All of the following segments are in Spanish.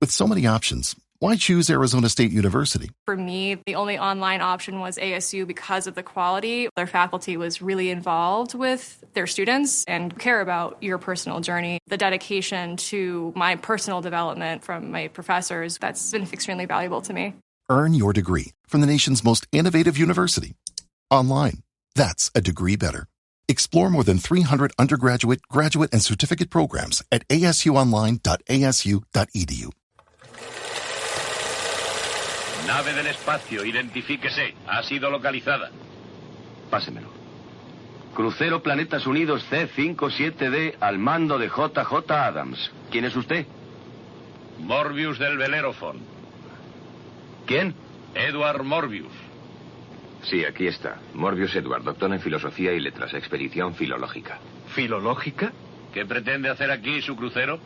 With so many options, why choose Arizona State University? For me, the only online option was ASU because of the quality. Their faculty was really involved with their students and care about your personal journey. The dedication to my personal development from my professors, that's been extremely valuable to me. Earn your degree from the nation's most innovative university. Online. That's a degree better. Explore more than 300 undergraduate, graduate, and certificate programs at asuonline.asu.edu. Nave del espacio, identifíquese. Ha sido localizada. Pásemelo. Crucero Planetas Unidos C57D al mando de JJ Adams. ¿Quién es usted? Morbius del Bellerophon. ¿Quién? Edward Morbius. Sí, aquí está. Morbius Edward, doctor en Filosofía y Letras, expedición filológica. ¿Filológica? ¿Qué pretende hacer aquí su crucero?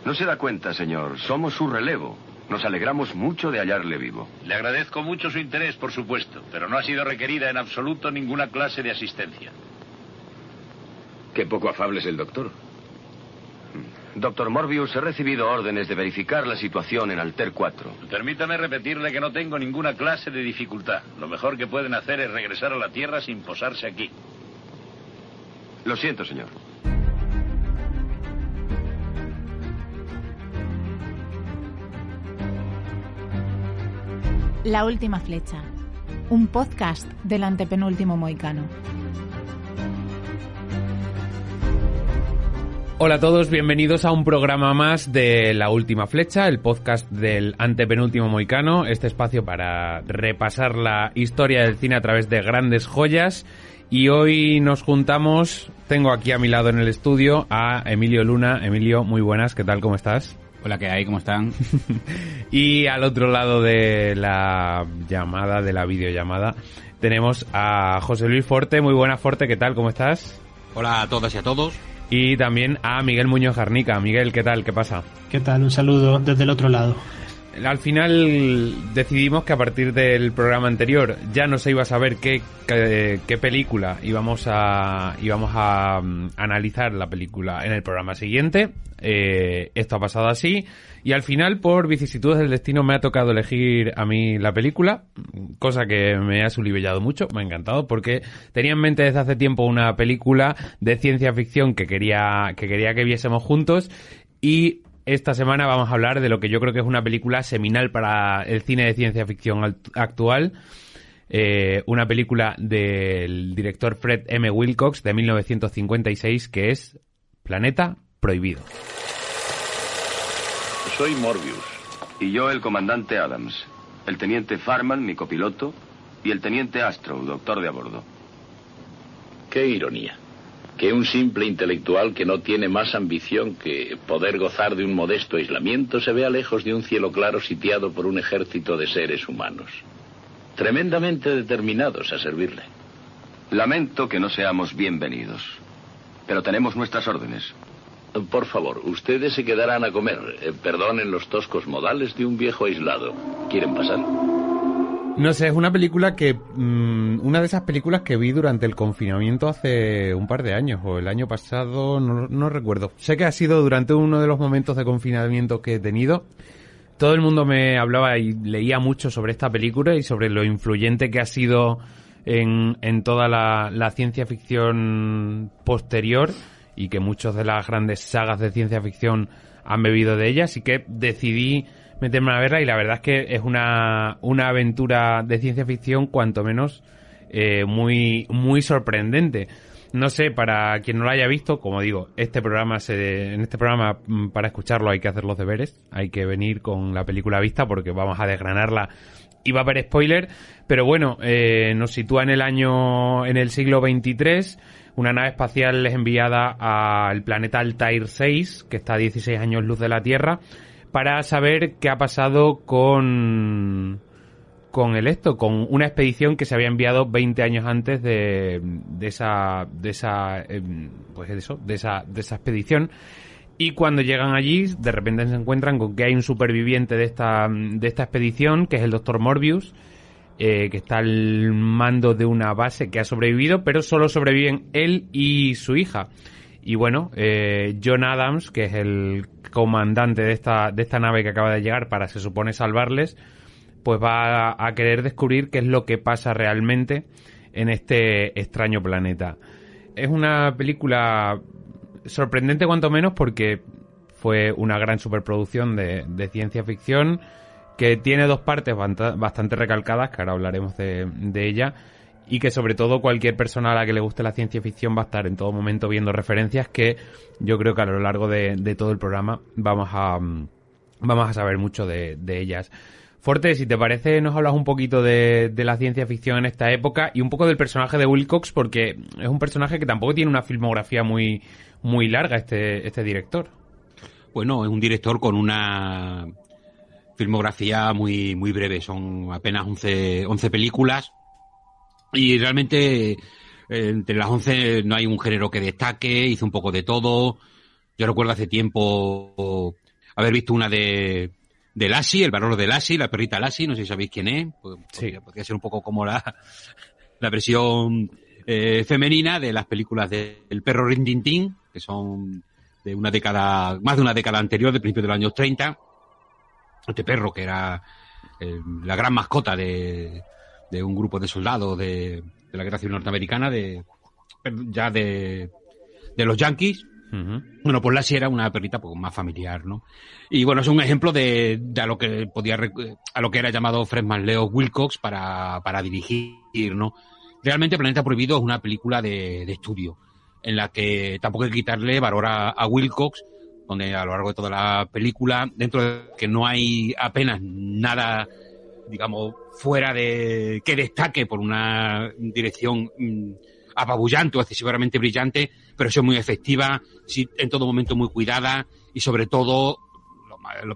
No se da cuenta, señor. Somos su relevo. Nos alegramos mucho de hallarle vivo. Le agradezco mucho su interés, por supuesto, pero no ha sido requerida en absoluto ninguna clase de asistencia. Qué poco afable es el doctor. Doctor Morbius, he recibido órdenes de verificar la situación en Alter 4. Permítame repetirle que no tengo ninguna clase de dificultad. Lo mejor que pueden hacer es regresar a la Tierra sin posarse aquí. Lo siento, señor. La última flecha, un podcast del antepenúltimo mohicano. Hola a todos, bienvenidos a un programa más de La Última Flecha, el podcast del antepenúltimo mohicano, este espacio para repasar la historia del cine a través de grandes joyas. Y hoy nos juntamos, tengo aquí a mi lado en el estudio a Emilio Luna. Emilio, muy buenas, ¿qué tal? ¿Cómo estás? Hola, ¿qué hay? ¿Cómo están? Y al otro lado de la llamada, de la videollamada, tenemos a José Luis Forte. Muy buenas, Forte, ¿qué tal? ¿Cómo estás? Hola a todas y a todos. Y también a Miguel Muñoz Garnica. Miguel, ¿qué tal? ¿Qué pasa? ¿Qué tal? Un saludo desde el otro lado. Al final decidimos que a partir del programa anterior ya no se iba a saber qué película íbamos a analizar la película en el programa siguiente. Esto ha pasado así y al final, por vicisitudes del destino, me ha tocado elegir a mí la película, cosa que me ha sulibellado mucho, me ha encantado, porque tenía en mente desde hace tiempo una película de ciencia ficción que quería que viésemos juntos. Y esta semana vamos a hablar de lo que yo creo que es una película seminal para el cine de ciencia ficción actual. Una película del director Fred M. Wilcox de 1956, que es Planeta Prohibido. Soy Morbius. Y yo, el comandante Adams. El teniente Farman, mi copiloto. Y el teniente Astrow, doctor de a bordo. Qué ironía. Que un simple intelectual que no tiene más ambición que poder gozar de un modesto aislamiento se vea lejos de un cielo claro sitiado por un ejército de seres humanos. Tremendamente determinados a servirle. Lamento que no seamos bienvenidos. Pero tenemos nuestras órdenes. Por favor, ustedes se quedarán a comer. Perdonen los toscos modales de un viejo aislado. ¿Quieren pasar? No sé, es una película que... una de esas películas que vi durante el confinamiento hace un par de años, o el año pasado, no recuerdo. Sé que ha sido durante uno de los momentos de confinamiento que he tenido. Todo el mundo me hablaba y leía mucho sobre esta película y sobre lo influyente que ha sido en toda la ciencia ficción posterior, y que muchas de las grandes sagas de ciencia ficción han bebido de ella, así que decidí meterme a verla, y la verdad es que es una aventura de ciencia ficción cuanto menos muy, muy sorprendente. No sé, para quien no lo haya visto, como digo, en este programa para escucharlo hay que hacer los deberes, hay que venir con la película vista porque vamos a desgranarla y va a haber spoiler, pero bueno, nos sitúa en el siglo XXIII. Una nave espacial es enviada al planeta Altair 6, que está a 16 años luz de la Tierra, para saber qué ha pasado con una expedición que se había enviado 20 años antes de esa expedición. Y cuando llegan allí, de repente se encuentran con que hay un superviviente de esta expedición, que es el Dr. Morbius, que está al mando de una base que ha sobrevivido, pero solo sobreviven él y su hija. Y bueno, John Adams, que es el comandante de esta nave que acaba de llegar para, se supone, salvarles, pues va a querer descubrir qué es lo que pasa realmente en este extraño planeta. Es una película sorprendente cuanto menos porque fue una gran superproducción de ciencia ficción que tiene dos partes bastante recalcadas, que ahora hablaremos de ella, y que sobre todo cualquier persona a la que le guste la ciencia ficción va a estar en todo momento viendo referencias que yo creo que a lo largo de todo el programa vamos a saber mucho de ellas. Forte, si te parece, nos hablas un poquito de la ciencia ficción en esta época y un poco del personaje de Wilcox, porque es un personaje que tampoco tiene una filmografía muy, muy larga, este director. Bueno, es un director con una filmografía muy, muy breve, son apenas 11 películas y realmente entre las 11 no hay un género que destaque, hizo un poco de todo. Yo recuerdo hace tiempo haber visto una de Lassie, el valor de Lassie, la perrita Lassie, no sé si sabéis quién es, Sí. Podría ser un poco como la versión femenina de las películas del perro Rin Tin Tin, que son de una década, más de una década anterior, de principios de los años 30. Este perro que era la gran mascota de un grupo de soldados de la Guerra Civil Norteamericana, de los Yankees. Uh-huh. Bueno, pues Lassie era una perrita pues, más familiar, ¿no? Y bueno, es un ejemplo de a lo que era llamado Fred Leo Wilcox para dirigir, ¿no? Realmente Planeta Prohibido es una película de estudio, en la que tampoco hay que quitarle valor a Wilcox, donde a lo largo de toda la película, dentro de que no hay apenas nada, digamos, fuera de que destaque por una dirección apabullante o excesivamente brillante, pero eso es muy efectiva, sí, en todo momento muy cuidada y sobre todo,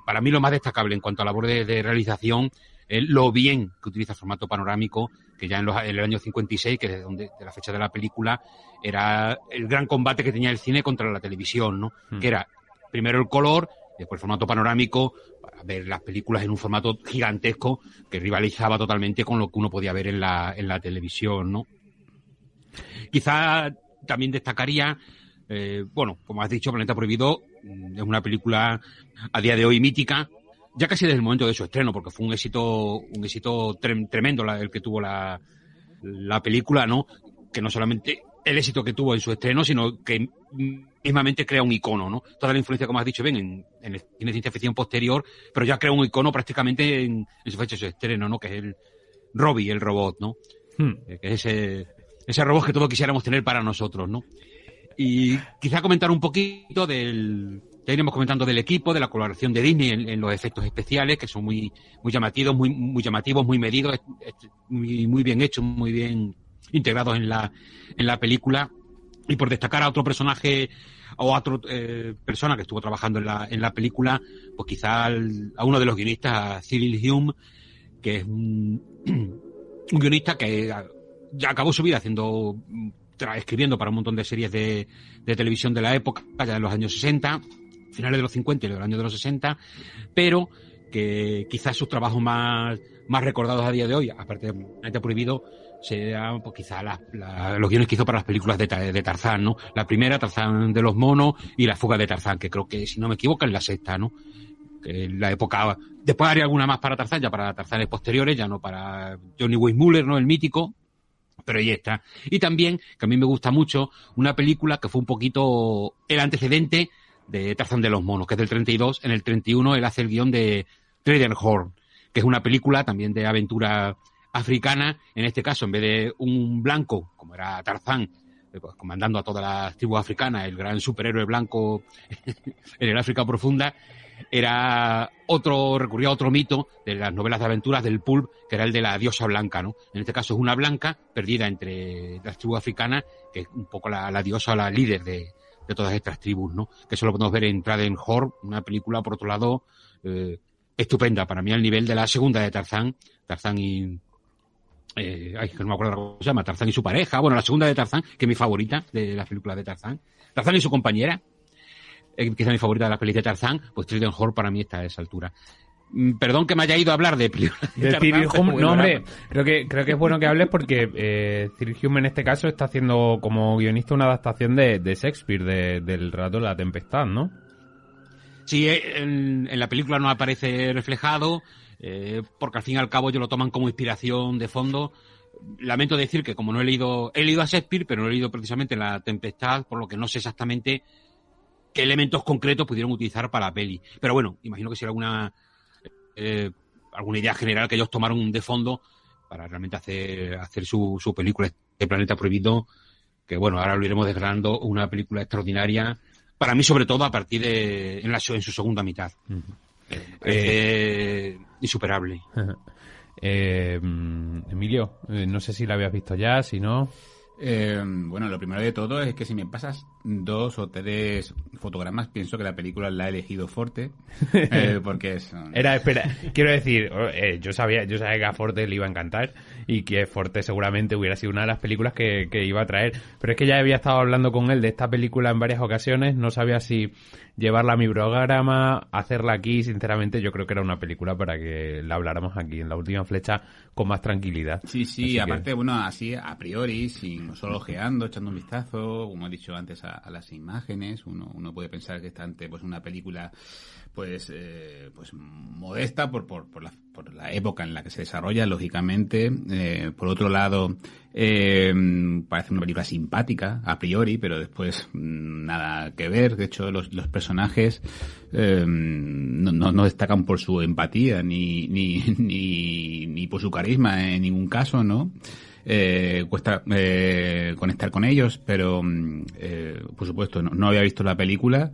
para mí lo más destacable en cuanto a labor de realización es lo bien que utiliza el formato panorámico, que ya en el año 56, que de la fecha de la película, era el gran combate que tenía el cine contra la televisión, ¿no? Que era primero el color, después el formato panorámico, para ver las películas en un formato gigantesco que rivalizaba totalmente con lo que uno podía ver en la televisión, ¿no? Quizá también destacaría, bueno, como has dicho, Planeta Prohibido es una película a día de hoy mítica, ya casi desde el momento de su estreno, porque fue un éxito tremendo el que tuvo la película, ¿no? Que no solamente el éxito que tuvo en su estreno, sino que mismamente crea un icono, ¿no? Toda la influencia, como has dicho, ven en el cine de ciencia ficción posterior, pero ya crea un icono prácticamente en su fecha de su estreno, ¿no? Que es el Robbie, el robot, ¿no? Que es ese robot que todos quisiéramos tener para nosotros, ¿no? Y quizá comentar un poquito ya iremos comentando del equipo, de la colaboración de Disney en los efectos especiales, que son muy llamativos, muy llamativos, muy medidos, muy bien hechos, muy bien integrados en la película. Y por destacar a otro personaje o a otra persona que estuvo trabajando en la película, pues quizá a uno de los guionistas, a Cyril Hume, que es un guionista que ya acabó su vida escribiendo para un montón de series de televisión de la época, ya en los años 60, finales de los 50 y los años de los 60, pero que quizás sus trabajos más recordados a día de hoy, aparte de Planeta Prohibido, sean pues quizás los guiones que hizo para las películas de Tarzán, ¿no? La primera, Tarzán de los monos, y La fuga de Tarzán, que creo que, si no me equivoco, es la sexta, ¿no? Que en la época... Después haría alguna más para Tarzán, ya para Tarzanes posteriores, ya no para Johnny Weissmuller, ¿no? El mítico. Pero ahí está. Y también, que a mí me gusta mucho, una película que fue un poquito el antecedente de Tarzán de los monos, que es del 32. En el 31 él hace el guión de Traderhorn, que es una película también de aventura africana. En este caso, en vez de un blanco, como era Tarzán, pues, comandando a todas las tribus africanas, el gran superhéroe blanco en el África profunda, recurría a otro mito de las novelas de aventuras del pulp, que era el de la diosa blanca, ¿no? En este caso es una blanca perdida entre las tribus africanas, que es un poco la diosa o la líder de todas estas tribus, ¿no? Que eso lo podemos ver en Tradenhorn, una película, por otro lado, estupenda, para mí al nivel de la segunda de Tarzán y... que no me acuerdo cómo se llama, Tarzán y su pareja, bueno, la segunda de Tarzán, que es mi favorita de las películas de Tarzán y su compañera, quizá mi favorita de las películas de Tarzán, pues Tradenhorn para mí está a esa altura. Perdón que me haya ido a hablar de Cyril Hume. No, hombre, creo que es bueno que hables porque Cyril Hume en este caso está haciendo como guionista una adaptación de Shakespeare, del relato de La Tempestad, ¿no? Sí, en la película no aparece reflejado, porque al fin y al cabo ellos lo toman como inspiración de fondo. Lamento decir que como no he leído a Shakespeare, pero no he leído precisamente La Tempestad, por lo que no sé exactamente qué elementos concretos pudieron utilizar para la peli. Pero bueno, imagino que será alguna idea general que ellos tomaron de fondo para realmente hacer su película, este Planeta Prohibido, que bueno, ahora lo iremos desgranando, una película extraordinaria, para mí sobre todo a partir de en su segunda mitad. Insuperable. Emilio, no sé si la habías visto ya, si no... Bueno, lo primero de todo es que si me pasas 2 o 3 fotogramas, pienso que la película la ha elegido Forte, porque es... quiero decir, yo sabía que a Forte le iba a encantar y que Forte seguramente hubiera sido una de las películas que iba a traer, pero es que ya había estado hablando con él de esta película en varias ocasiones, no sabía si llevarla a mi programa, hacerla aquí. Sinceramente yo creo que era una película para que la habláramos aquí en La Última Flecha con más tranquilidad. Sí, así aparte, bueno, así a priori, sin solo ojeando, echando un vistazo, como he dicho antes, a las imágenes, uno puede pensar que está ante pues una película pues modesta por la época en la que se desarrolla, lógicamente. Por otro lado, parece una película simpática a priori, pero después nada que ver. De hecho, los personajes no destacan por su empatía ni por su carisma en ningún caso, ¿no? Cuesta conectar con ellos, pero por supuesto no había visto la película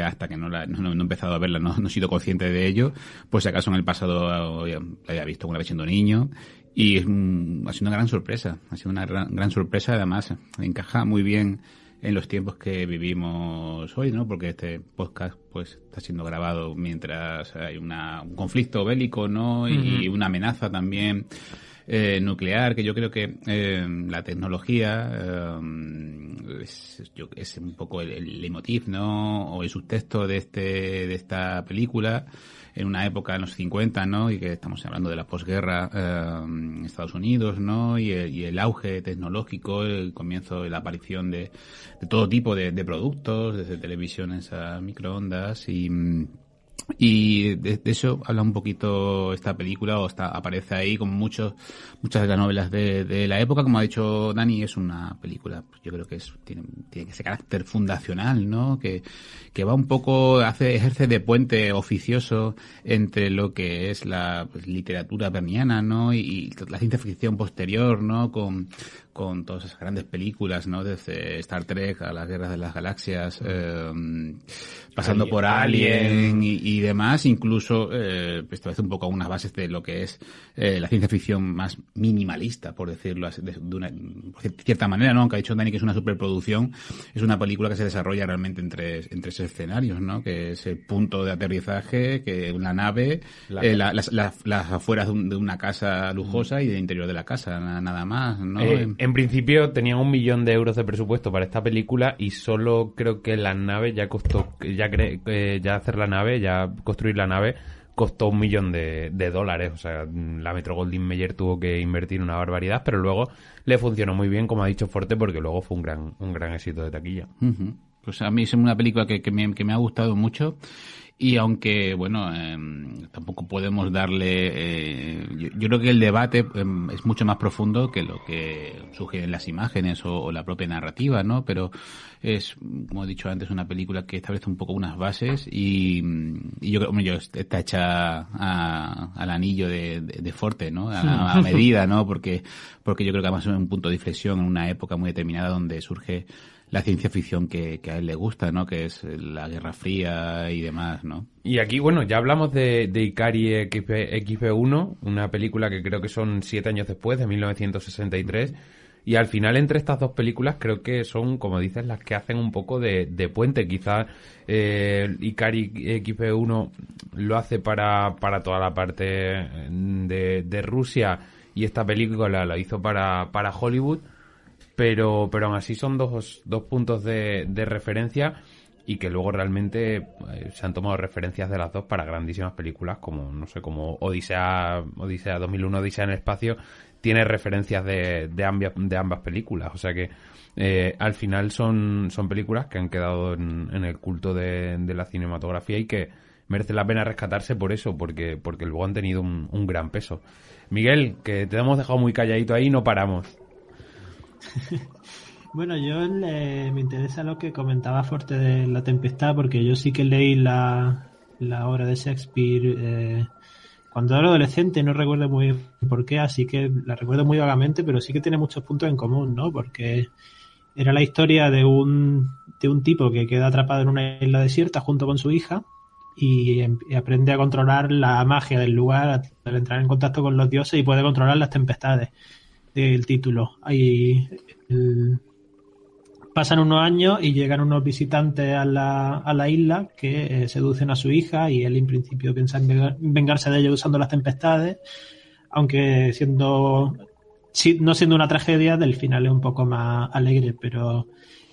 hasta que no he empezado a verla, no he sido consciente de ello. Pues si acaso en el pasado la había visto una vez siendo niño, y ha sido una gran sorpresa, gran sorpresa. Además encaja muy bien en los tiempos que vivimos hoy, ¿no? Porque este podcast pues está siendo grabado mientras hay un conflicto bélico, ¿no? Y una amenaza también nuclear, que yo creo que la tecnología es un poco el leitmotiv, ¿no? O el subtexto de esta película, en una época en los 50, ¿no? Y que estamos hablando de la posguerra en Estados Unidos, ¿no? Y el auge tecnológico, el comienzo de la aparición de todo tipo de productos, desde televisiones a microondas, y de eso habla un poquito esta película, aparece ahí como muchas de las novelas de la época. Como ha dicho Dani, es una película, pues yo creo que tiene ese carácter fundacional, ¿no? Que va un poco, ejerce de puente oficioso entre lo que es la literatura verniana, ¿no? Y la ciencia ficción posterior, ¿no? Con todas esas grandes películas, ¿no? Desde Star Trek a las Guerras de las Galaxias, pasando por Alien y demás, incluso establece un poco algunas bases de lo que es la ciencia ficción más minimalista, por decirlo así, de cierta manera, ¿no? Aunque ha dicho Dani que es una superproducción, es una película que se desarrolla realmente en tres escenarios, ¿no? Que es el punto de aterrizaje, que una nave, las afueras de una casa lujosa y el interior de la casa, nada más, ¿no? En principio tenían 1 millón de euros de presupuesto para esta película y solo creo que la nave ya costó, ya construir la nave costó $1 millón de dólares. O sea, la Metro-Goldwyn-Mayer tuvo que invertir una barbaridad, pero luego le funcionó muy bien, como ha dicho Forte, porque luego fue un gran éxito de taquilla. Uh-huh. Pues a mí es una película que me ha gustado mucho. Y aunque, bueno, tampoco podemos darle... yo creo que el debate es mucho más profundo que lo que sugieren las imágenes o la propia narrativa, ¿no? Pero es, como he dicho antes, una película que establece un poco unas bases y yo creo que está hecha al anillo de Forte, ¿no? A medida, ¿no? Porque yo creo que además es un punto de inflexión en una época muy determinada donde surge la ciencia ficción que a él le gusta, ¿no? Que es la Guerra Fría y demás, ¿no? Y aquí, bueno, ya hablamos de Ikari XP1, una película que creo que son 7 años después, de 1963, y al final entre estas dos películas creo que son, como dices, las que hacen un poco de puente. Quizá Ikari XP1 lo hace para toda la parte de Rusia, y esta película la hizo para Hollywood. Pero aún así son dos puntos de referencia. y que luego realmente se han tomado referencias de las dos para grandísimas películas como, no sé, como Odisea 2001, Odisea en el espacio, tiene referencias de ambas películas, o sea que al final son películas que han quedado en el culto de la cinematografía y que merece la pena rescatarse por eso, porque luego han tenido un gran peso. Miguel, que te hemos dejado muy calladito ahí, no paramos. Bueno, me interesa lo que comentaba Forte de La Tempestad, porque yo sí que leí la obra de Shakespeare cuando era adolescente, no recuerdo muy bien por qué, así que la recuerdo muy vagamente, pero sí que tiene muchos puntos en común, ¿no? Porque era la historia de un tipo que queda atrapado en una isla desierta junto con su hija y aprende a controlar la magia del lugar al entrar en contacto con los dioses y puede controlar las tempestades del título. Pasan unos años y llegan unos visitantes a la isla que seducen a su hija y él en principio piensa en vengarse de ellos usando las tempestades, aunque no siendo una tragedia, del final es un poco más alegre, pero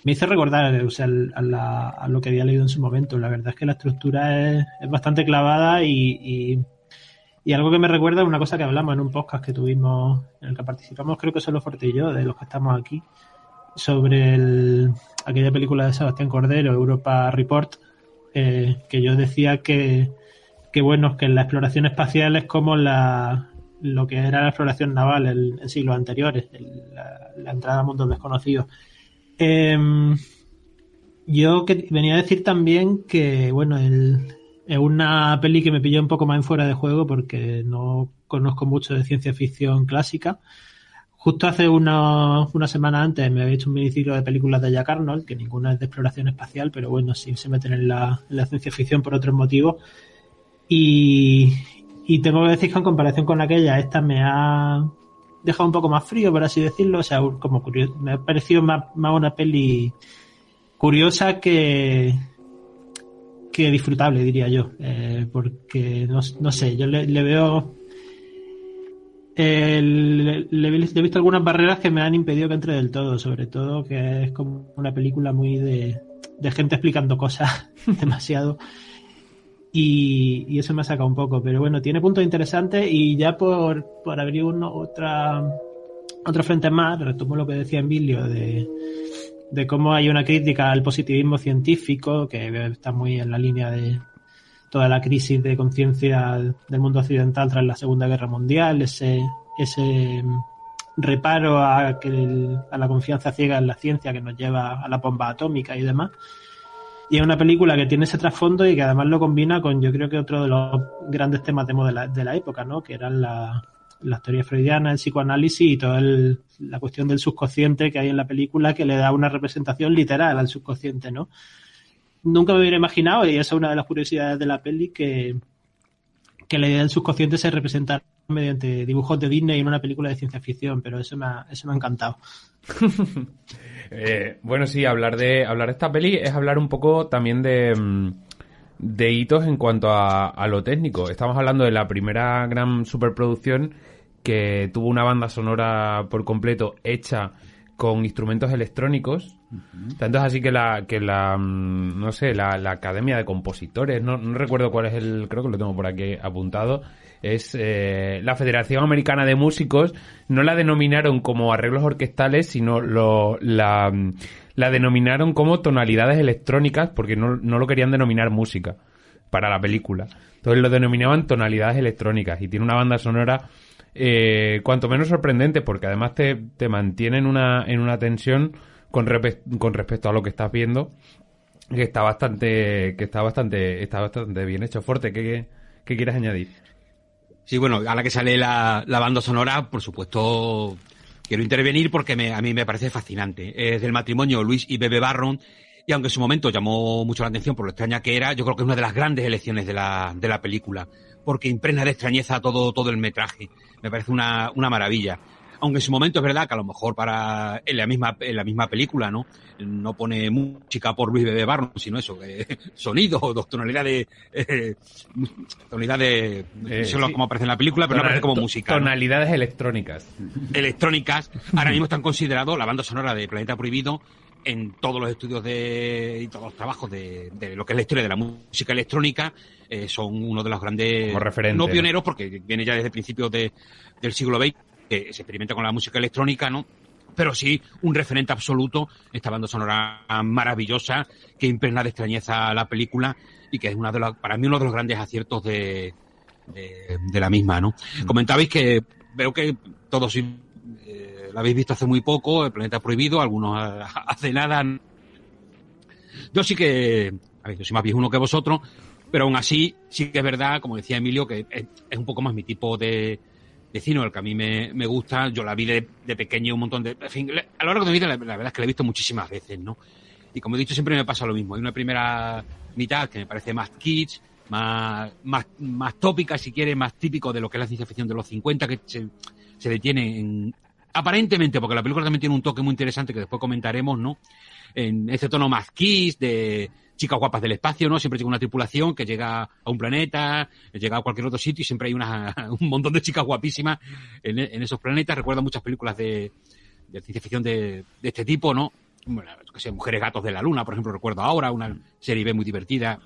me hizo recordar a lo que había leído en su momento. La verdad es que la estructura es bastante clavada y algo que me recuerda es una cosa que hablamos en un podcast que tuvimos, en el que participamos, creo que solo Forte y yo, de los que estamos aquí, sobre aquella película de Sebastián Cordero, Europa Report, que yo decía que la exploración espacial es como lo que era la exploración naval en siglos anteriores, la entrada a mundos desconocidos. Yo venía a decir también que, es una peli que me pilló un poco más en fuera de juego porque no conozco mucho de ciencia ficción clásica. Justo hace una semana antes me había hecho un miniciclo de películas de Jack Arnold, que ninguna es de exploración espacial, pero bueno, sí se meten en la ciencia ficción por otros motivos. Y tengo que decir que en comparación con aquella, esta me ha dejado un poco más frío, por así decirlo. O sea, como curioso, me ha parecido más una peli curiosa que disfrutable, diría yo. Porque, no sé, yo le veo... le he visto algunas barreras que me han impedido que entre del todo, sobre todo que es como una película muy de gente explicando cosas demasiado y eso me ha sacado un poco, pero bueno, tiene puntos interesantes y ya por abrir otro frente más, retomo lo que decía Emilio de cómo hay una crítica al positivismo científico que está muy en la línea de toda la crisis de conciencia del mundo occidental tras la Segunda Guerra Mundial, ese reparo a la confianza ciega en la ciencia que nos lleva a la bomba atómica y demás. Y es una película que tiene ese trasfondo y que además lo combina con, yo creo que otro de los grandes temas de la época, ¿no? Que eran las teorías freudianas, el psicoanálisis y toda la cuestión del subconsciente que hay en la película, que le da una representación literal al subconsciente, ¿no? Nunca me hubiera imaginado, y esa es una de las curiosidades de la peli, que la idea del subconsciente se representa mediante dibujos de Disney en una película de ciencia ficción, pero eso me ha encantado. Bueno, sí, hablar de esta peli es hablar un poco también de hitos en cuanto a lo técnico. Estamos hablando de la primera gran superproducción que tuvo una banda sonora por completo hecha con instrumentos electrónicos. Tanto es así que la Academia de Compositores, no recuerdo cuál es creo que lo tengo por aquí apuntado, es la Federación Americana de Músicos, no la denominaron como arreglos orquestales, sino la denominaron como tonalidades electrónicas, porque no lo querían denominar música para la película. Entonces lo denominaban tonalidades electrónicas y tiene una banda sonora cuanto menos sorprendente, porque además te mantiene en una tensión con respecto a lo que estás viendo, que está bastante bien hecho. Forte, ¿qué quieres añadir? Sí, bueno, a la que sale la banda sonora, por supuesto, quiero intervenir porque a mí me parece fascinante. Es del matrimonio Luis y Bebe Barron, y aunque en su momento llamó mucho la atención por lo extraña que era, yo creo que es una de las grandes elecciones de la película, porque impregna de extrañeza todo el metraje. Me parece una maravilla. Aunque en su momento es verdad que a lo mejor en la misma película, ¿no? No pone música por Luis Bebe Barron, sino eso, sonido, tonalidad de eso es como aparece en la película, pero no aparece como música. Tonalidades electrónicas. Electrónicas. Ahora mismo están considerados, la banda sonora de Planeta Prohibido, en todos los estudios y todos los trabajos de lo que es la historia de la música electrónica, son uno de los grandes, no pioneros, porque viene ya desde principios del siglo XX, que se experimenta con la música electrónica, ¿no? Pero sí un referente absoluto, esta banda sonora maravillosa que impregna de extrañeza la película y que es para mí uno de los grandes aciertos de la misma, ¿no? Comentabais que veo que todos la habéis visto hace muy poco, El planeta prohibido, algunos hace nada. Yo sí que, yo soy más viejuno que vosotros, pero aún así sí que es verdad, como decía Emilio, que es un poco más mi tipo de cine, el que a mí me gusta. Yo la vi de pequeño un montón en fin, a lo largo de mi vida la verdad es que la he visto muchísimas veces, ¿no? Y como he dicho, siempre me pasa lo mismo. Hay una primera mitad que me parece más kitsch, más tópica, si quieres, más típico de lo que es la ciencia ficción de los 50, que se detiene aparentemente, porque la película también tiene un toque muy interesante que después comentaremos, ¿no? En ese tono más kitsch de chicas guapas del espacio, ¿no? Siempre llega una tripulación que llega a un planeta, llega a cualquier otro sitio y siempre hay un montón de chicas guapísimas en esos planetas. Recuerdo muchas películas de ciencia ficción de este tipo, ¿no? Bueno, que sé, Mujeres Gatos de la Luna, por ejemplo, recuerdo ahora, una serie B muy divertida,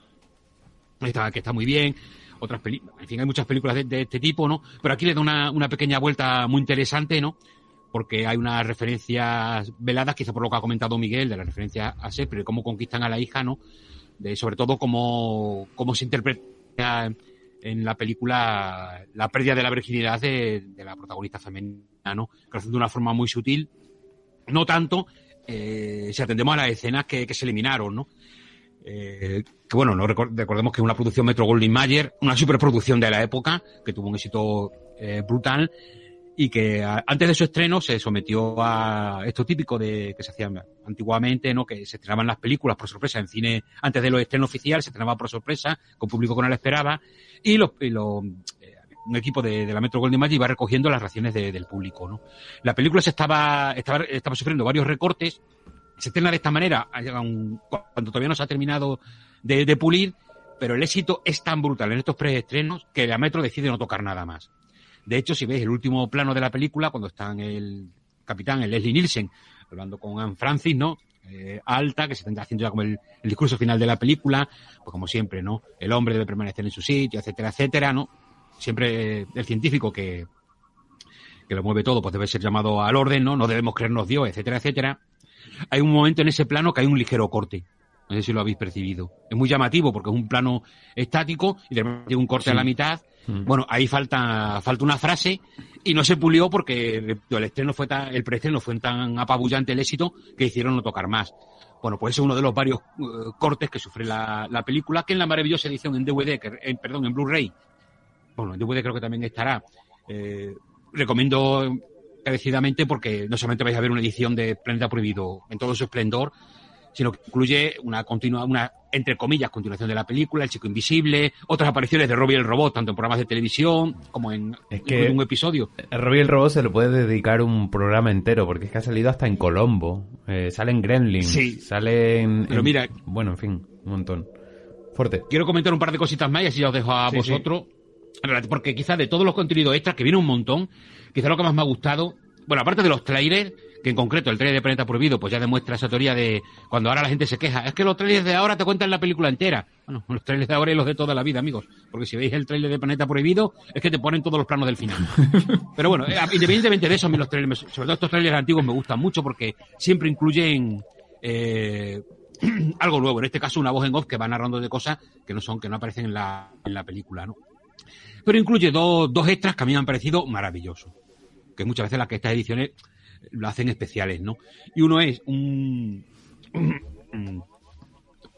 que está muy bien. Otras películas, en fin, hay muchas películas de este tipo, ¿no? Pero aquí le da una pequeña vuelta muy interesante, ¿no? Porque hay unas referencias veladas, quizá por lo que ha comentado Miguel, de la referencia a Shakespeare, de cómo conquistan a la hija, ¿no? Sobre todo cómo se interpreta en la película la pérdida de la virginidad de la protagonista femenina, ¿no? Que lo hacen de una forma muy sutil, no tanto si atendemos a las escenas que se eliminaron, ¿no? Que bueno, recordemos que es una producción Metro-Goldwyn-Mayer, una superproducción de la época, que tuvo un éxito brutal, y que antes de su estreno se sometió a esto típico que se hacía antiguamente, ¿no? Que se estrenaban las películas por sorpresa en cine antes de los estrenos oficiales, se estrenaba por sorpresa, con público que no la esperaba, y un equipo de la Metro-Goldwyn-Mayer iba recogiendo las reacciones del público, ¿no? La película estaba sufriendo varios recortes, se estrena de esta manera cuando todavía no se ha terminado de pulir, pero el éxito es tan brutal en estos preestrenos que la Metro decide no tocar nada más. De hecho, si veis el último plano de la película, cuando están el capitán, el Leslie Nielsen, hablando con Anne Francis, ¿no? Alta, que se está haciendo ya como el discurso final de la película, pues como siempre, ¿no? El hombre debe permanecer en su sitio, etcétera, etcétera, ¿no? Siempre el científico que lo mueve todo, pues debe ser llamado al orden, ¿no? No debemos creernos Dios, etcétera, etcétera. Hay un momento en ese plano que hay un ligero corte. No sé si lo habéis percibido. Es muy llamativo porque es un plano estático y de repente hay un corte a la mitad. Bueno, ahí falta una frase y no se pulió porque el preestreno fue tan apabullante el éxito que hicieron no tocar más. Bueno, pues es uno de los varios cortes que sufre la película, que en la maravillosa edición en DVD, en Blu-ray, bueno, en DVD creo que también estará. Recomiendo encarecidamente porque no solamente vais a ver una edición de Planeta Prohibido en todo su esplendor, sino que incluye una entre comillas, continuación de la película, El Chico Invisible, otras apariciones de Robbie el Robot, tanto en programas de televisión como en un episodio. Robbie el Robot se le puede dedicar un programa entero, porque es que ha salido hasta en Colombo, sale en Gremlins, sí, sale pero mira, bueno, en fin, un montón. Fuerte. Quiero comentar un par de cositas más y así ya os dejo a vosotros, porque quizás de todos los contenidos extras, que viene un montón, quizás lo que más me ha gustado, bueno, aparte de los trailers, que en concreto el trailer de Planeta Prohibido pues ya demuestra esa teoría de cuando ahora la gente se queja, es que los trailers de ahora te cuentan la película entera. Bueno, los trailers de ahora y los de toda la vida, amigos, porque si veis el trailer de Planeta Prohibido es que te ponen todos los planos del final. Pero bueno, independientemente de eso, a mí los trailers, sobre todo estos trailers antiguos, me gustan mucho porque siempre incluyen algo nuevo, en este caso una voz en off que va narrando de cosas que no aparecen en la película, ¿no? Pero incluye dos extras que a mí me han parecido maravillosos, que muchas veces estas ediciones lo hacen especiales, ¿no? Y uno es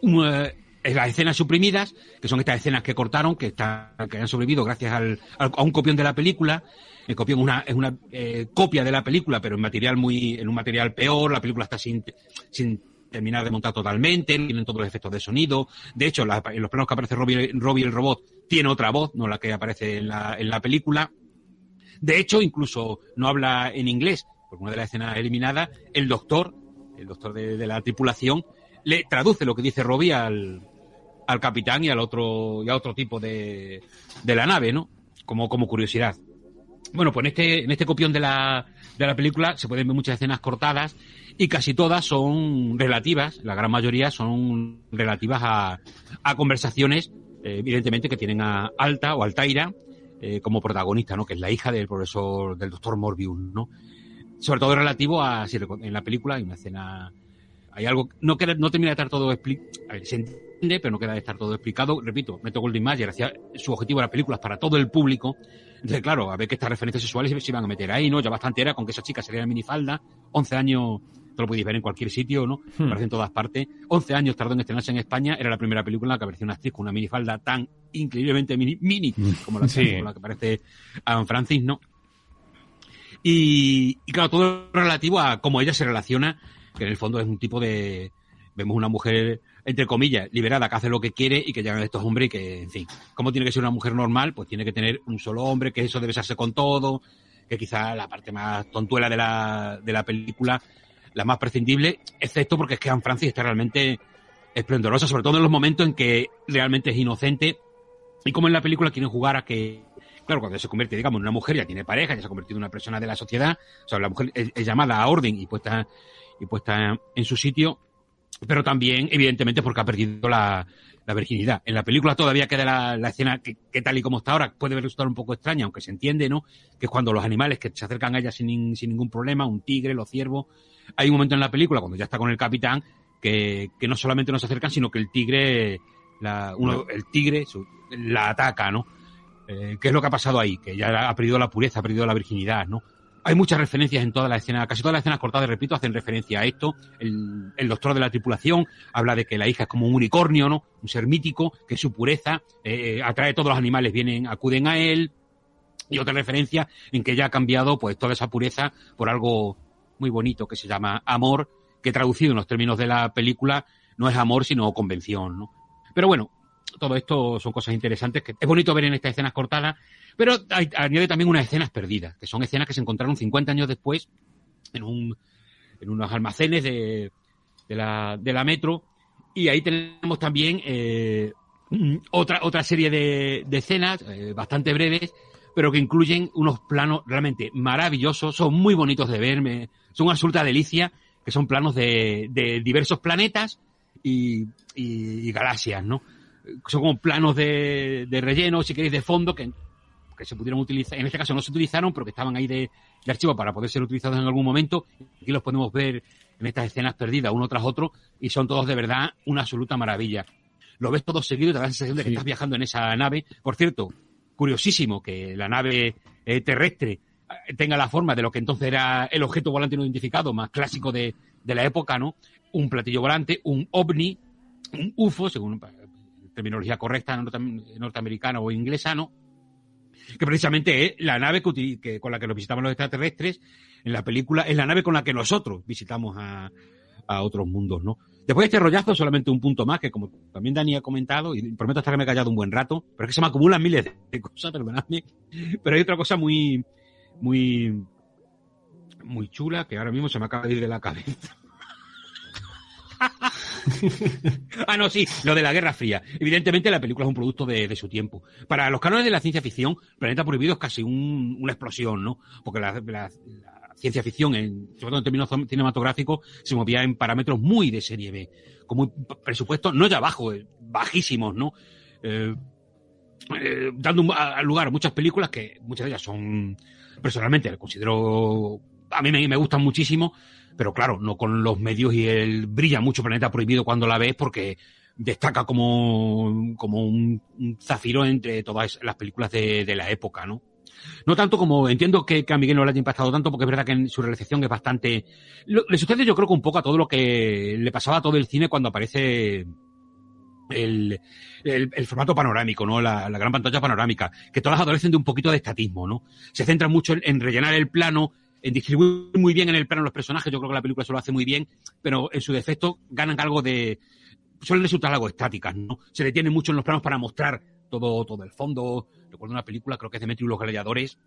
las escenas suprimidas, que son estas escenas que cortaron, que han sobrevivido gracias a un copión de la película. El copión es una copia de la película, pero en un material peor. La película está sin terminar de montar totalmente, no tienen todos los efectos de sonido. De hecho, en los planos que aparece Robbie el Robot, tiene otra voz, no la que aparece en la película. De hecho, incluso no habla en inglés, porque una de las escenas eliminadas, el doctor de la tripulación, le traduce lo que dice Robbie al capitán y a otro tipo de la nave, ¿no? Como curiosidad. Bueno, pues en este copión de la película se pueden ver muchas escenas cortadas y casi todas son relativas, la gran mayoría son relativas a conversaciones, evidentemente, que tienen a Alta o Altaira como protagonista, ¿no? Que es la hija del doctor Morbius, ¿no? Sobre todo relativo a, si en la película hay una escena, hay algo, no termina de estar todo explicado, se entiende, pero no queda de estar todo explicado. Repito, Metro Goldwyn Mayer hacía su objetivo de las películas para todo el público. Entonces, claro, a ver que estas referencias sexuales se iban a meter ahí, ¿no? Ya bastante era con que esa chica saliera en minifalda, 11 años, te lo podéis ver en cualquier sitio, ¿no? Aparece en todas partes. 11 años tardó en estrenarse en España, era la primera película en la que apareció una actriz con una minifalda tan increíblemente mini como la que aparece Anne Francis, ¿no? Y claro, todo relativo a cómo ella se relaciona, que en el fondo es un tipo de... Vemos una mujer, entre comillas, liberada, que hace lo que quiere y que llegan estos hombres y que, en fin, ¿cómo tiene que ser una mujer normal? Pues tiene que tener un solo hombre, que eso debe besarse con todo, que quizá la parte más tontuela de la película, la más prescindible, excepto porque es que Anne Francis está realmente esplendorosa, sobre todo en los momentos en que realmente es inocente y como en la película quieren jugar a que, claro, cuando se convierte, digamos, en una mujer, ya tiene pareja, ya se ha convertido en una persona de la sociedad, o sea, la mujer es llamada a orden y puesta en su sitio, pero también, evidentemente, porque ha perdido la virginidad. En la película todavía queda la escena que tal y como está ahora puede resultar un poco extraña, aunque se entiende, ¿no? Que es cuando los animales que se acercan a ella sin ningún problema, un tigre, los ciervos. Hay un momento en la película, cuando ya está con el capitán, que no solamente no se acercan, sino que el tigre la ataca, ¿no? ¿Qué es lo que ha pasado ahí? Que ya ha perdido la pureza, ha perdido la virginidad, ¿no? Hay muchas referencias en toda la escena, casi todas las escenas cortadas, repito, hacen referencia a esto. El doctor de la tripulación habla de que la hija es como un unicornio, ¿no? Un ser mítico, que su pureza atrae a todos los animales, acuden a él. Y otra referencia en que ella ha cambiado pues toda esa pureza por algo muy bonito que se llama amor, que traducido en los términos de la película no es amor sino convención, ¿no? Pero bueno, todo esto son cosas interesantes que es bonito ver en estas escenas cortadas, pero añade también unas escenas perdidas, que son escenas que se encontraron 50 años después en unos almacenes de la Metro, y ahí tenemos también otra serie de escenas bastante breves, pero que incluyen unos planos realmente maravillosos, son muy bonitos de ver, son una absoluta delicia, que son planos de diversos planetas y galaxias, ¿no? Son como planos de relleno, si queréis, de fondo, que se pudieron utilizar. En este caso no se utilizaron, pero que estaban ahí de archivo para poder ser utilizados en algún momento. Aquí los podemos ver en estas escenas perdidas, uno tras otro, y son todos de verdad una absoluta maravilla. Lo ves todo seguido y te da la sensación de que estás viajando en esa nave. Por cierto, curiosísimo que la nave terrestre tenga la forma de lo que entonces era el objeto volante no identificado más clásico de la época, ¿no? Un platillo volante, un ovni, un UFO, según terminología correcta norteamericana o inglesa, ¿no? Que precisamente es la nave con la que nos visitaban los extraterrestres en la película, es la nave con la que nosotros visitamos a otros mundos, ¿no? Después de este rollazo, solamente un punto más, que como también Dani ha comentado, y prometo estarme callado un buen rato, pero es que se me acumulan miles de cosas, perdonadme, pero hay otra cosa muy chula que ahora mismo se me acaba de ir de la cabeza. No, sí, lo de la Guerra Fría. Evidentemente la película es un producto de su tiempo. Para los cánones de la ciencia ficción, Planeta Prohibido es casi una explosión, ¿no? Porque la ciencia ficción, sobre todo en términos cinematográficos, se movía en parámetros muy de serie B, con un presupuesto no ya bajísimos, ¿no? Dando lugar a muchas películas que muchas de ellas son, personalmente, considero, a mí me gustan muchísimo, pero claro, no con los medios y brilla mucho Planeta Prohibido cuando la ves porque destaca como un zafiro entre todas las películas de la época, ¿no? No tanto como, entiendo que a Miguel no le haya impactado tanto, porque es verdad que en su realización es bastante... Le sucede, yo creo, que un poco a todo lo que le pasaba a todo el cine cuando aparece el formato panorámico, ¿no? La gran pantalla panorámica, que todas adolecen de un poquito de estatismo, ¿no? Se centran mucho en rellenar el plano, en distribuir muy bien en el plano los personajes. Yo creo que la película eso lo hace muy bien, pero en su defecto ganan algo suelen resultar algo estáticas, ¿no? Se detienen mucho en los planos para mostrar todo el fondo. Recuerdo una película, creo que es Demetrio y los gladiadores,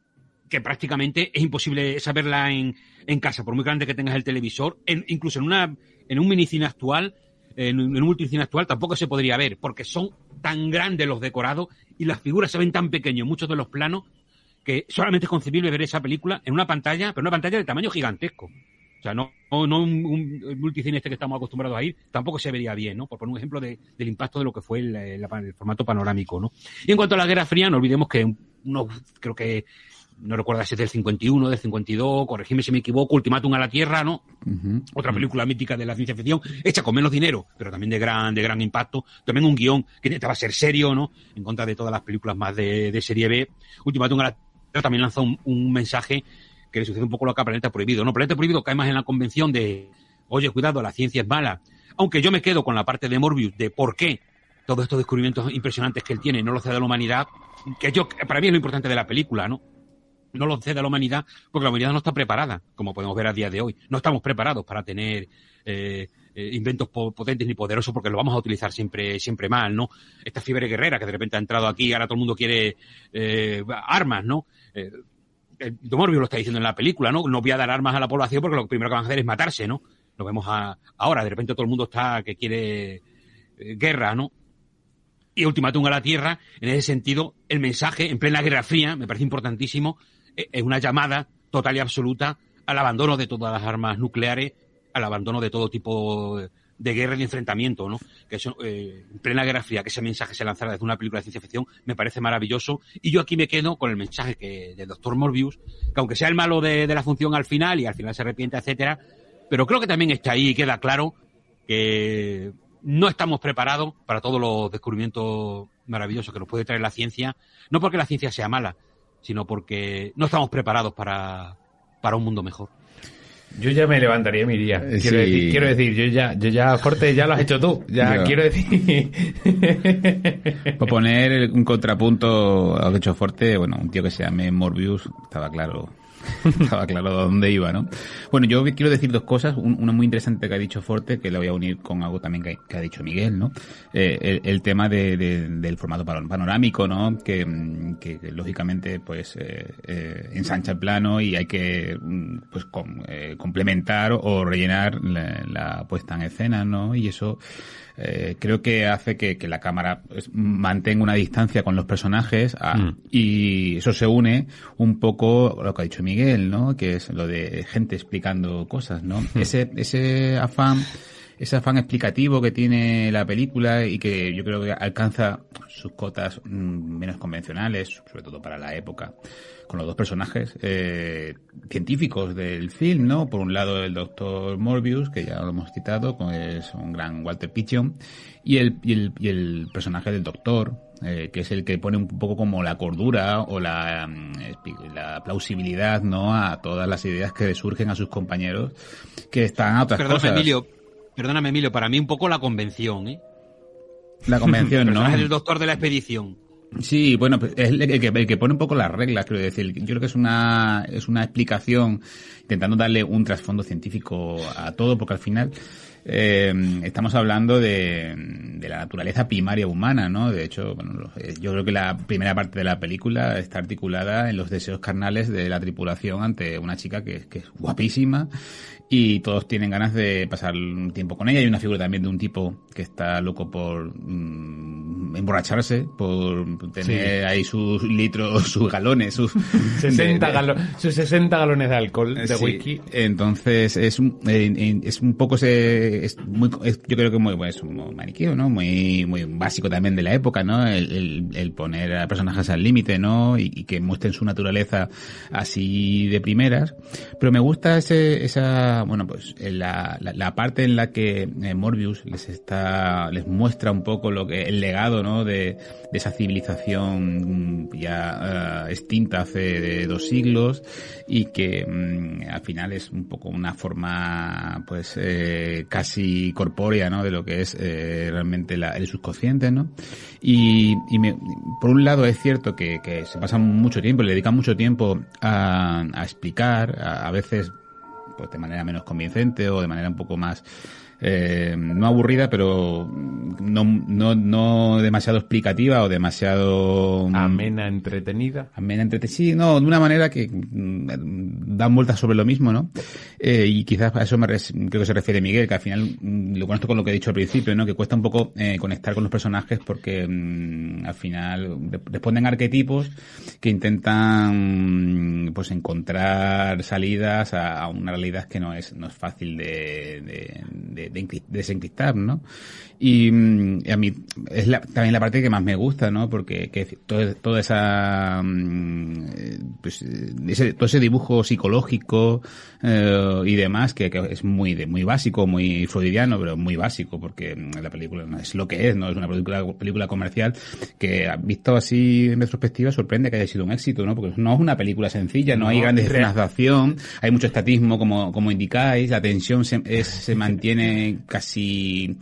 que prácticamente es imposible saberla en casa, por muy grande que tengas el televisor. Incluso en un minicine actual, en un multicine actual, tampoco se podría ver, porque son tan grandes los decorados y las figuras se ven tan pequeños, muchos de los planos, que solamente es concebible ver esa película en una pantalla, pero una pantalla de tamaño gigantesco. O sea, no un multicine este que estamos acostumbrados a ir, tampoco se vería bien, ¿no? Por poner un ejemplo del impacto de lo que fue el formato panorámico, ¿no? Y en cuanto a la Guerra Fría, no olvidemos que creo que, no recuerdo si es del 51, del 52, corregidme si me equivoco, Ultimátum a la Tierra, ¿no? Otra película mítica de la ciencia ficción, hecha con menos dinero, pero también de gran impacto. También un guión que intentaba ser serio, ¿no? En contra de todas las películas más de serie B. Ultimátum a la Tierra también lanzó un mensaje que le sucede un poco lo que a Planeta Prohibido, ¿no? Planeta Prohibido cae más en la convención de, oye, cuidado, la ciencia es mala. Aunque yo me quedo con la parte de Morbius de por qué todos estos descubrimientos impresionantes que él tiene no los cede a la humanidad, que para mí es lo importante de la película, ¿no? No los cede a la humanidad porque la humanidad no está preparada, como podemos ver a día de hoy. No estamos preparados para tener inventos potentes ni poderosos porque los vamos a utilizar siempre mal, ¿no? Esta fiebre guerrera que de repente ha entrado aquí, ahora todo el mundo quiere armas, ¿no? Morbius lo está diciendo en la película, ¿no? No voy a dar armas a la población porque lo primero que van a hacer es matarse, ¿no? Lo vemos ahora, de repente todo el mundo está que quiere guerra, ¿no? Y Ultimátum a la Tierra, en ese sentido, el mensaje en plena Guerra Fría, me parece importantísimo, es una llamada total y absoluta al abandono de todas las armas nucleares, al abandono de todo tipo de guerra y de enfrentamiento, ¿no? Que eso, en plena Guerra Fría, que ese mensaje se lanzara desde una película de ciencia ficción, me parece maravilloso. Y yo aquí me quedo con el mensaje del Dr. Morbius, que aunque sea el malo de la función al final, y al final se arrepiente, etcétera, pero creo que también está ahí y queda claro que no estamos preparados para todos los descubrimientos maravillosos que nos puede traer la ciencia, no porque la ciencia sea mala, sino porque no estamos preparados para un mundo mejor. Yo ya me levantaría y me iría. Quiero decir, yo ya, Forte, ya lo has hecho tú. Quiero decir. Por poner un contrapunto a lo que ha hecho Forte, bueno, un tío que se llame Morbius, estaba claro dónde iba, ¿no? Bueno, yo quiero decir dos cosas. Una muy interesante que ha dicho Forte, que la voy a unir con algo también que ha dicho Miguel, ¿no? El tema del formato panorámico, ¿no? Que lógicamente, pues, ensancha el plano y hay que, pues, complementar o rellenar la puesta en escena, ¿no? Y eso creo que hace que la cámara pues, mantenga una distancia con los personajes y eso se une un poco a lo que ha dicho Miguel, ¿no? Que es lo de gente explicando cosas, ¿no? Ese afán explicativo que tiene la película y que yo creo que alcanza sus cotas menos convencionales, sobre todo para la época, con los dos personajes científicos del film, ¿no? Por un lado el Dr. Morbius, que ya lo hemos citado, que es un gran Walter Pigeon, y el personaje del Doctor, que es el que pone un poco como la cordura o la plausibilidad, ¿no? A todas las ideas que surgen a sus compañeros que están a otras cosas. Perdóname, Emilio, para mí un poco la convención, ¿eh? La convención, ¿no? Es el doctor de la expedición. Sí, bueno, es el que pone un poco las reglas, quiero decir. Yo creo que es una explicación intentando darle un trasfondo científico a todo, porque al final estamos hablando de la naturaleza primaria humana, ¿no? De hecho, bueno, yo creo que la primera parte de la película está articulada en los deseos carnales de la tripulación ante una chica que es guapísima y todos tienen ganas de pasar un tiempo con ella. Hay una figura también de un tipo que está loco por emborracharse, por tener ahí sus litros, sus galones, sus 60 galones de alcohol, de whisky. Entonces es un poco yo creo que es un maniqueo, ¿no? Muy básico también de la época, ¿no? El poner a personajes al límite, ¿no? Y que muestren su naturaleza así de primeras. Pero me gusta la parte en la que Morbius les muestra un poco el legado, ¿no? De esa civilización ya extinta hace 2 siglos y que al final es un poco una forma pues casi corpórea, ¿no? De lo que es realmente el subconsciente, ¿no? Y por un lado es cierto que se pasa mucho tiempo, le dedican mucho tiempo a explicar, a veces pues de manera menos convincente o de manera un poco más no aburrida, pero no demasiado explicativa o demasiado... Amena, entretenida. Sí, no, de una manera que dan vueltas sobre lo mismo, ¿no? Y quizás a eso creo que se refiere Miguel, que al final lo conecto con lo que he dicho al principio, ¿no? Que cuesta un poco conectar con los personajes porque al final responden a arquetipos que intentan pues encontrar salidas a una realidad que no es fácil de desencriptar, ¿no? Y a mí es también la parte que más me gusta, ¿no? Porque toda esa pues todo ese dibujo psicológico y demás que es muy básico, muy freudiano, pero muy básico, porque la película no es lo que es, no es una película comercial que, visto así en retrospectiva, sorprende que haya sido un éxito, ¿no? Porque no es una película sencilla, no hay grandes escenas de acción, hay mucho estatismo, como indicáis, la tensión se mantiene casi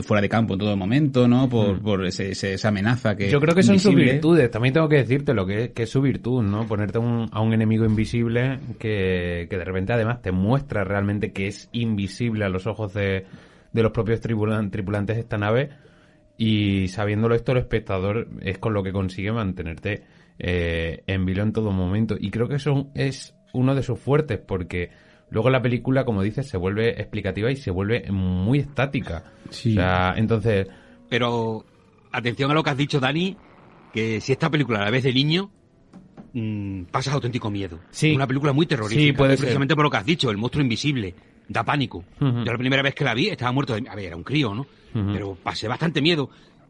fuera de campo en todo momento, ¿no? Por esa amenaza que... Yo creo que son sus invisible. virtudes. También tengo que decirte lo que es su virtud, ¿no? Ponerte a un enemigo invisible que de repente además te muestra realmente que es invisible a los ojos de los propios tripulantes de esta nave, y sabiéndolo esto el espectador es con lo que consigue mantenerte en vilo en todo momento. Y creo que eso es uno de sus fuertes, porque luego la película, como dices, se vuelve explicativa y se vuelve muy estática. Sí. O sea, entonces... Pero atención a lo que has dicho, Dani, que si esta película la ves de niño, pasas auténtico miedo. Sí. Es una película muy terrorífica. Sí, puede ser. Precisamente por lo que has dicho, el monstruo invisible. Da pánico. Uh-huh. Yo la primera vez que la vi estaba muerto de... A ver, era un crío, ¿no? Uh-huh. Pero pasé bastante miedo.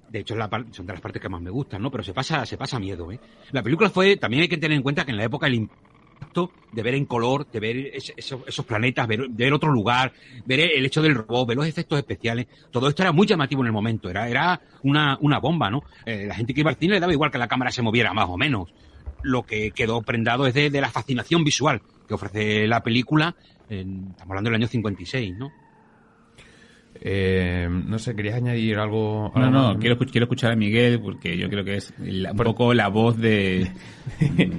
De hecho, son de las partes que más me gustan, ¿no? Pero se pasa miedo, ¿eh? La película también hay que tener en cuenta que en la época el impacto de ver en color, de ver esos planetas, ver otro lugar, ver el hecho del robot, ver los efectos especiales, todo esto era muy llamativo en el momento, era una bomba, ¿no? La gente que iba al cine le daba igual que la cámara se moviera más o menos. Lo que quedó prendado es de la fascinación visual que ofrece la película, estamos hablando del año 56, ¿no? No sé, ¿querías añadir algo? No, quiero escuchar a Miguel, porque yo creo que es un poco la voz de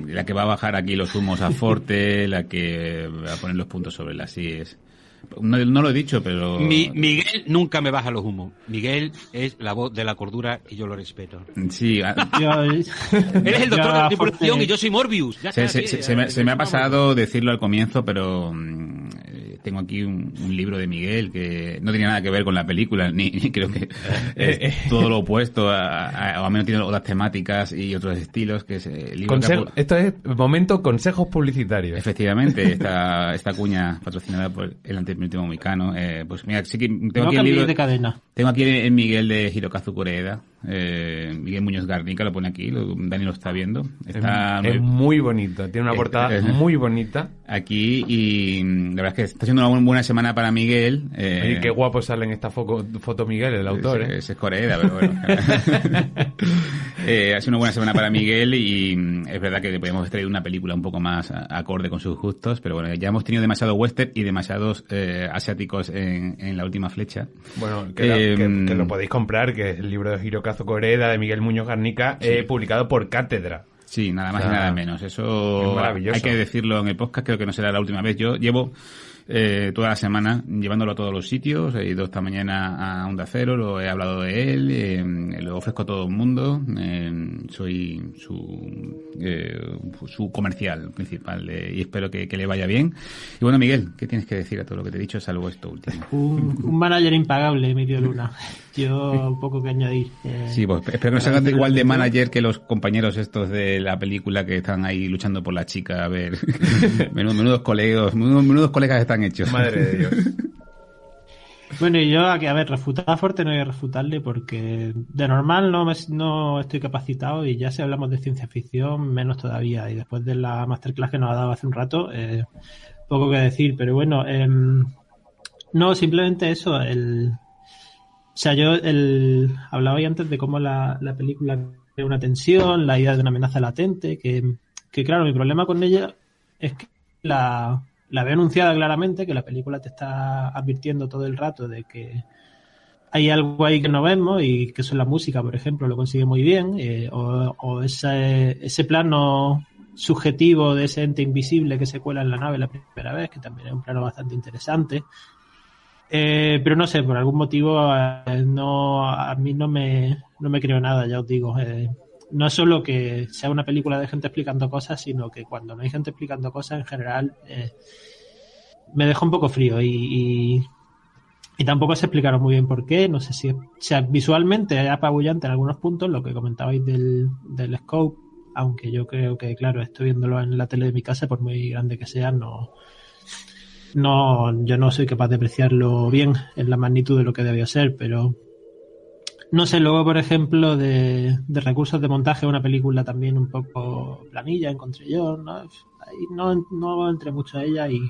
la que va a bajar aquí los humos a Forte, la que va a poner los puntos sobre las IES. No lo he dicho, pero... Miguel nunca me baja los humos. Miguel es la voz de la cordura y yo lo respeto. Sí. Eres el doctor de la tripulación y yo soy Morbius. Se me ha pasado decirlo al comienzo, pero tengo aquí un libro de Miguel que no tenía nada que ver con la película, ni creo que es todo lo opuesto, o al menos tiene otras temáticas y otros estilos, que es el libro Esto es momento consejos publicitarios. Efectivamente, esta cuña patrocinada por el Antepenúltimo Moicano. Pues mira, sí que tengo aquí el libro de cadena. Tengo aquí el Miguel de Hirokazu Koreeda. Miguel Muñoz Garnica lo pone aquí, Dani lo está viendo. Es muy bonito, tiene una portada muy bonita. Aquí, y la verdad es que está siendo una buena semana para Miguel. Oye, qué guapo sale en esta foto Miguel, el autor. Ese es Koreeda, pero bueno. Ha sido una buena semana para Miguel, y es verdad que podemos traer una película un poco más acorde con sus gustos, pero bueno, ya hemos tenido demasiado western y demasiados asiáticos en La Última Flecha. Bueno, que lo podéis comprar, que es el libro de Hirokazu Koreeda de Miguel Muñoz Garnica, publicado por Cátedra. Sí, nada más y nada menos. Eso es maravilloso. Hay que decirlo en el podcast, creo que no será la última vez. Yo llevo toda la semana llevándolo a todos los sitios. He ido esta mañana a Onda Cero, lo he hablado de él, lo ofrezco a todo el mundo. Soy su comercial principal, y espero que le vaya bien. Y bueno, Miguel, ¿qué tienes que decir a todo lo que te he dicho, salvo esto último? Un manager impagable, Emilio Luna. Yo poco que añadir. Sí, pues espero que no sean igual de manager que los compañeros estos de la película que están ahí luchando por la chica. A ver, menudos colegas están hechos. Madre de Dios. Bueno, y yo, a ver, refutar a Forte no voy a refutarle, porque de normal no estoy capacitado, y ya si hablamos de ciencia ficción, menos todavía. Y después de la masterclass que nos ha dado hace un rato, poco que decir. Pero bueno, no, simplemente eso. O sea, yo hablaba ahí antes de cómo la película crea una tensión, la idea de una amenaza latente, que claro, mi problema con ella es que la veo anunciada claramente, que la película te está advirtiendo todo el rato de que hay algo ahí que no vemos, y que eso es la música, por ejemplo, lo consigue muy bien, o ese plano subjetivo de ese ente invisible que se cuela en la nave la primera vez, que también es un plano bastante interesante. Pero no sé, por algún motivo a mí no me creo nada, ya os digo. No es solo que sea una película de gente explicando cosas, sino que cuando no hay gente explicando cosas, en general, me deja un poco frío y tampoco se explicaron muy bien por qué. No sé si, o sea, visualmente es apabullante en algunos puntos, lo que comentabais del scope, aunque yo creo que, claro, estoy viéndolo en la tele de mi casa, por muy grande que sea, yo no soy capaz de apreciarlo bien en la magnitud de lo que debió ser, pero no sé, luego por ejemplo de recursos de montaje, una película también un poco planilla, encontré yo, no entré mucho a ella y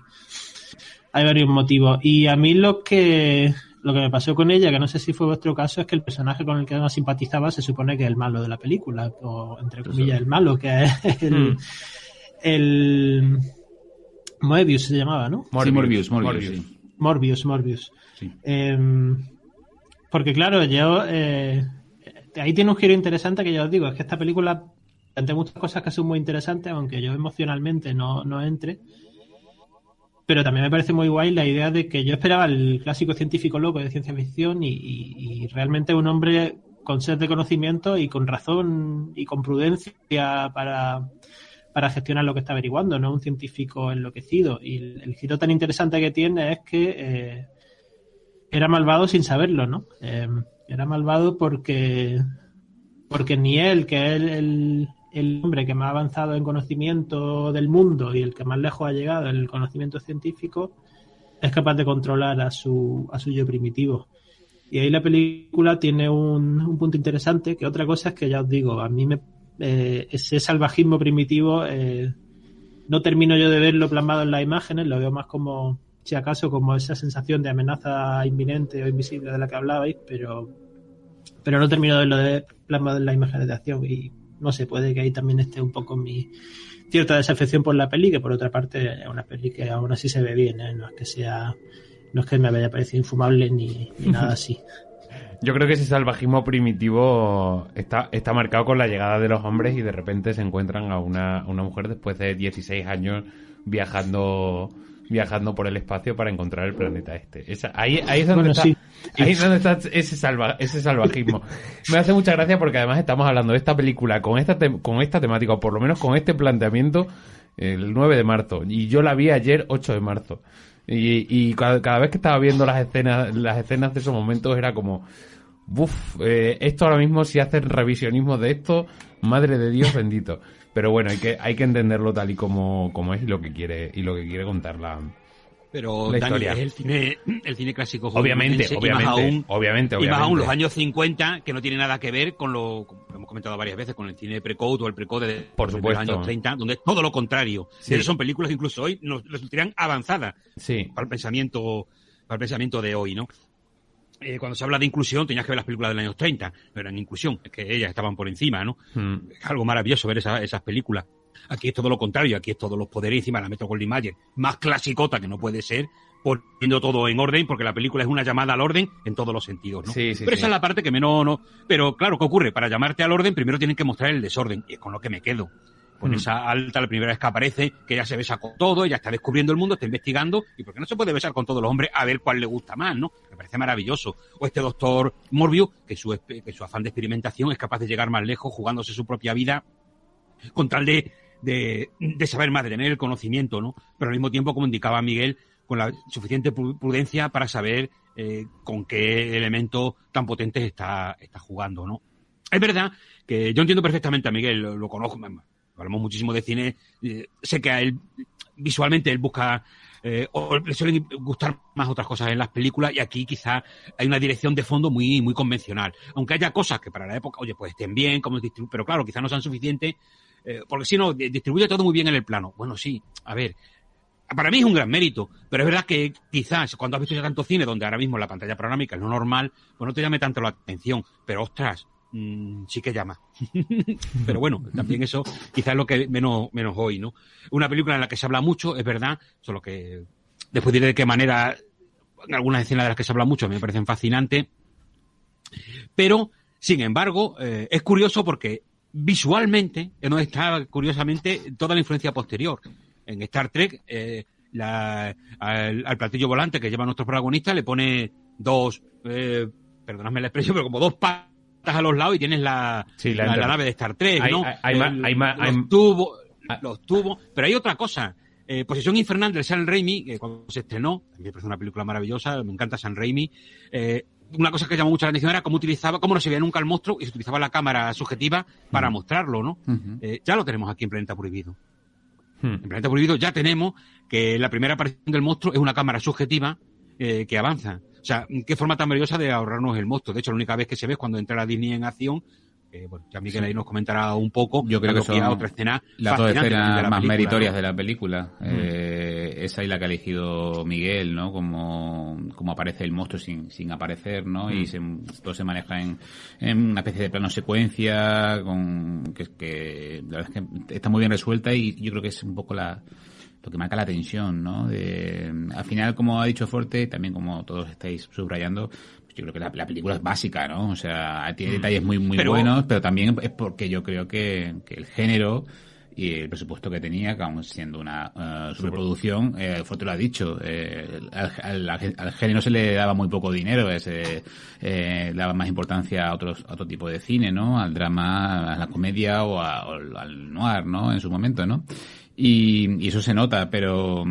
hay varios motivos. Y a mí lo que me pasó con ella, que no sé si fue vuestro caso, es que el personaje con el que más simpatizaba se supone que es el malo de la película, o entre comillas el malo, que es el Moebius se llamaba, ¿no? Morbius. Sí. Morbius. Sí. Porque claro, yo ahí tiene un giro interesante que ya os digo, es que esta película plantea muchas cosas que son muy interesantes, aunque yo emocionalmente no entre. Pero también me parece muy guay la idea de que yo esperaba el clásico científico loco de ciencia ficción y realmente un hombre con sed de conocimiento y con razón y con prudencia para gestionar lo que está averiguando, no un científico enloquecido. Y el giro tan interesante que tiene es que era malvado sin saberlo, ¿no? Era malvado porque ni él, que es el hombre que más ha avanzado en conocimiento del mundo y el que más lejos ha llegado en el conocimiento científico, es capaz de controlar a su yo primitivo. Y ahí la película tiene un punto interesante, que otra cosa es que ya os digo, a mí ese salvajismo primitivo no termino yo de verlo plasmado en las imágenes, lo veo más como, si acaso, como esa sensación de amenaza inminente o invisible de la que hablabais, pero no termino de verlo plasmado en las imágenes de acción. Y no sé, puede que ahí también esté un poco mi cierta desafección por la peli, que por otra parte es una peli que aún así se ve bien, no es que me haya parecido infumable ni nada así. Yo creo que ese salvajismo primitivo está marcado con la llegada de los hombres y de repente se encuentran a una mujer después de 16 años viajando por el espacio para encontrar el planeta este. Ahí es donde está ese salvajismo. Me hace mucha gracia porque además estamos hablando de esta película con esta temática, o por lo menos con este planteamiento, el 9 de marzo. Y yo la vi ayer, 8 de marzo. Y cada vez que estaba viendo las escenas de esos momentos era como... esto ahora mismo, si hacen revisionismo de esto, madre de Dios bendito. Pero bueno, hay que entenderlo tal y como es y lo que quiere contar la historia. Es el cine clásico. Obviamente. Y más aún los años 50, que no tiene nada que ver con lo hemos comentado varias veces, con el cine pre-code o el pre-code de los años 30, donde es todo lo contrario. Sí. Son películas que incluso hoy nos resultarían avanzadas para el pensamiento de hoy, ¿no? Cuando se habla de inclusión, tenías que ver las películas del años 30, no eran inclusión, es que ellas estaban por encima, ¿no? Es algo maravilloso ver esas películas. Aquí es todo lo contrario, aquí es todos los poderes encima, la Metro Goldwyn Mayer, más clasicota que no puede ser, poniendo todo en orden, porque la película es una llamada al orden en todos los sentidos, ¿no? Pero esa es la parte que menos, no. Pero claro, ¿qué ocurre? Para llamarte al orden, primero tienen que mostrar el desorden, y es con lo que me quedo. Con esa alta, la primera vez que aparece, que ella se besa con todo, ella está descubriendo el mundo, está investigando, y porque no se puede besar con todos los hombres a ver cuál le gusta más, ¿no? Me parece maravilloso. O este doctor Morbius, que su afán de experimentación es capaz de llegar más lejos jugándose su propia vida con tal de saber más, de tener el conocimiento, ¿no? Pero al mismo tiempo, como indicaba Miguel, con la suficiente prudencia para saber con qué elementos tan potentes está jugando, ¿no? Es verdad que yo entiendo perfectamente a Miguel, lo conozco, hablamos muchísimo de cine, sé que a él visualmente él busca o le suelen gustar más otras cosas en las películas, y aquí quizá hay una dirección de fondo muy, muy convencional, aunque haya cosas que para la época, oye, pues estén bien, pero claro, quizá no sean suficientes, porque si no, distribuye todo muy bien en el plano. Bueno, sí, a ver, para mí es un gran mérito, pero es verdad que quizás cuando has visto ya tanto cine donde ahora mismo la pantalla panorámica es lo normal, pues no te llame tanto la atención, pero ostras, sí que llama. Pero bueno, también eso quizás es lo que menos hoy, ¿no? Una película en la que se habla mucho, es verdad, solo que después diré de qué manera en algunas escenas de las que se habla mucho me parecen fascinantes, pero sin embargo es curioso porque visualmente no está, curiosamente, toda la influencia posterior. En Star Trek al platillo volante que lleva nuestro protagonista le pone dos, perdonadme la expresión, pero como dos patas a los lados y tienes la nave de Star Trek, ¿no? Los tubos. Pero hay otra cosa. Posesión Infernal de Sam Raimi, que cuando se estrenó, también es una película maravillosa, me encanta Sam Raimi. Una cosa que llamó mucho la atención era cómo no se veía nunca el monstruo y se utilizaba la cámara subjetiva para mostrarlo, ¿no? Ya lo tenemos aquí en Planeta Prohibido. En Planeta Prohibido ya tenemos que la primera aparición del monstruo es una cámara subjetiva que avanza. O sea, qué forma tan maravillosa de ahorrarnos el monstruo. De hecho, la única vez que se ve es cuando entra la Disney en acción. Bueno, ya Miguel ahí nos comentará un poco. Yo creo que son otra escena las dos escenas más película, meritorias, ¿no?, de la película. Esa y la que ha elegido Miguel, ¿no? Como aparece el monstruo sin aparecer, ¿no? Y todo se maneja en una especie de plano secuencia que la verdad es que está muy bien resuelta, y yo creo que es un poco lo que marca la tensión, ¿no? Al final, como ha dicho Forte, también como todos estáis subrayando, yo creo que la película es básica, ¿no? O sea, tiene detalles muy buenos, pero también es porque yo creo que el género y el presupuesto que tenía, que aún siendo una superproducción, Forte lo ha dicho, al género se le daba muy poco dinero, daba más importancia a otro tipo de cine, ¿no? Al drama, a la comedia o al noir, ¿no? En su momento, ¿no? Y eso se nota, pero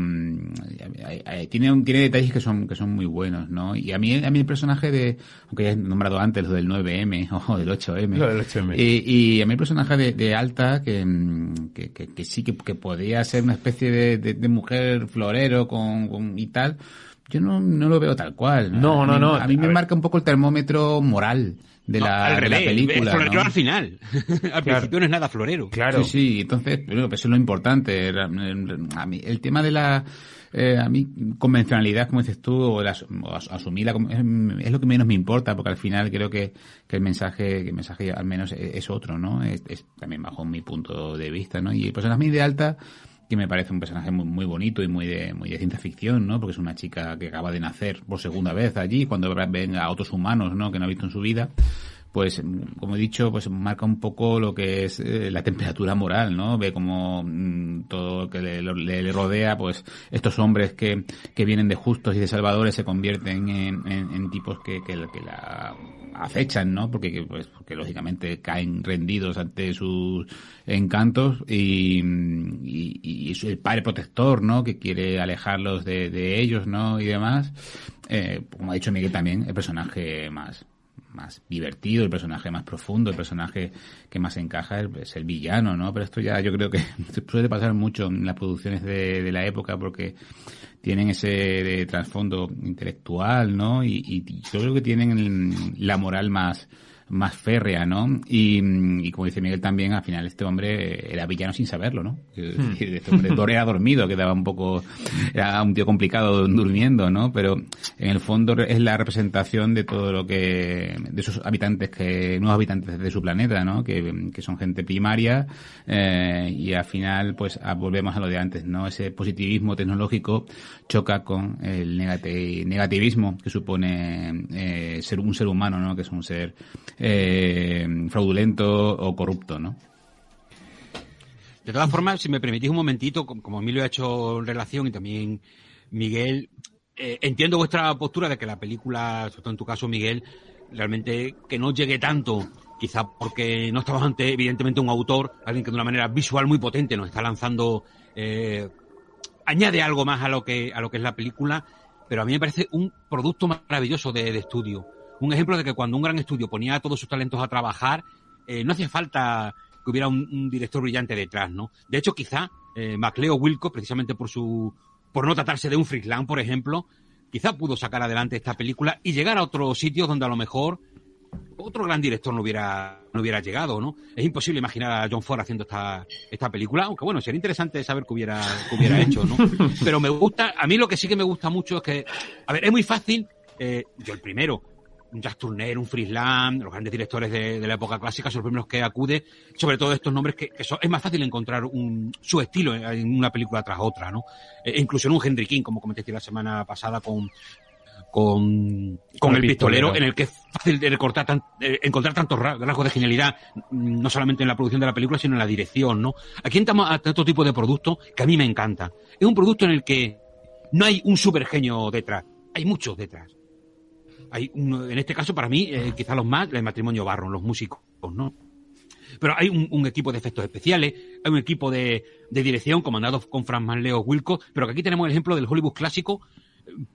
tiene detalles que son muy buenos, ¿no? Y a mí el personaje aunque ya he nombrado antes lo del 9M o del 8M. Lo del 8M. Y a mí el personaje de Alta, que sí que podría ser una especie de mujer florero y tal, yo no lo veo tal cual. No. A mí me marca un poco el termómetro moral de la película, florero, ¿no? Al final. Al principio no es nada florero. Claro. Sí, entonces, bueno, pues eso es lo importante. A mí, el tema de la convencionalidad, como dices tú, o asumirla, es lo que menos me importa, porque al final creo que el mensaje al menos es otro, ¿no? Es también bajo mi punto de vista, ¿no? Y el personaje de Alta, que me parece un personaje muy bonito y muy de ciencia ficción, ¿no? Porque es una chica que acaba de nacer por segunda vez allí, cuando ven a otros humanos, ¿no?, que no ha visto en su vida. Pues, como he dicho, pues marca un poco lo que es la temperatura moral, ¿no? Ve como todo que le rodea, pues estos hombres que vienen de justos y de salvadores se convierten en tipos que la acechan, ¿no? Porque lógicamente caen rendidos ante sus encantos y el padre protector, ¿no?, que quiere alejarlos de ellos, ¿no?, y demás. Como ha dicho Miguel también, el personaje más divertido, el personaje más profundo, el personaje que más encaja es el villano, ¿no? Pero esto ya yo creo que suele pasar mucho en las producciones de la época, porque tienen ese trasfondo intelectual, ¿no? Y yo creo que tienen la moral más férrea, ¿no? Y como dice Miguel también, al final este hombre era villano sin saberlo, ¿no? Este hombre era dormido, era un tío complicado durmiendo, ¿no? Pero en el fondo es la representación de todo lo de esos habitantes nuevos habitantes de su planeta, ¿no? Que son gente primaria, y al final pues volvemos a lo de antes, ¿no? Ese positivismo tecnológico choca con el negativismo que supone ser un ser humano, ¿no? Que es un ser fraudulento o corrupto, ¿no? De todas formas, si me permitís un momentito, como Emilio ha hecho en relación y también Miguel, entiendo vuestra postura de que la película, sobre todo en tu caso, Miguel, realmente que no llegue tanto, quizá porque no estamos ante, evidentemente, un autor, alguien que de una manera visual muy potente nos está lanzando, añade algo más a lo que es la película, pero a mí me parece un producto maravilloso de estudio. Un ejemplo de que cuando un gran estudio ponía a todos sus talentos a trabajar, no hacía falta que hubiera un director brillante detrás, ¿no? De hecho, quizá MacLeod Wilcox, precisamente por no tratarse de un Frisland, por ejemplo, quizá pudo sacar adelante esta película y llegar a otros sitios donde a lo mejor otro gran director no hubiera llegado, ¿no? Es imposible imaginar a John Ford haciendo esta película, aunque bueno, sería interesante saber qué hubiera hecho, ¿no? Pero me gusta, a mí lo que sí que me gusta mucho es que, a ver, es muy fácil, yo el primero, un Jacques Tourneur, un Frisland, los grandes directores de la época clásica son los primeros que acude, sobre todo estos nombres que es más fácil encontrar su estilo en una película tras otra, ¿no? Incluso en un Henry King, como comentaste la semana pasada con el pistolero, en el que es fácil de encontrar tantos rasgos de genialidad, no solamente en la producción de la película, sino en la dirección, ¿no? Aquí entramos a otro tipo de producto que a mí me encanta. Es un producto en el que no hay un supergenio detrás, hay muchos detrás. Hay en este caso, para mí, quizá los más, el matrimonio Barron, los músicos, ¿no? Pero hay un equipo de efectos especiales, hay un equipo de dirección comandado con Frank Manleo Wilcox, pero que aquí tenemos el ejemplo del Hollywood clásico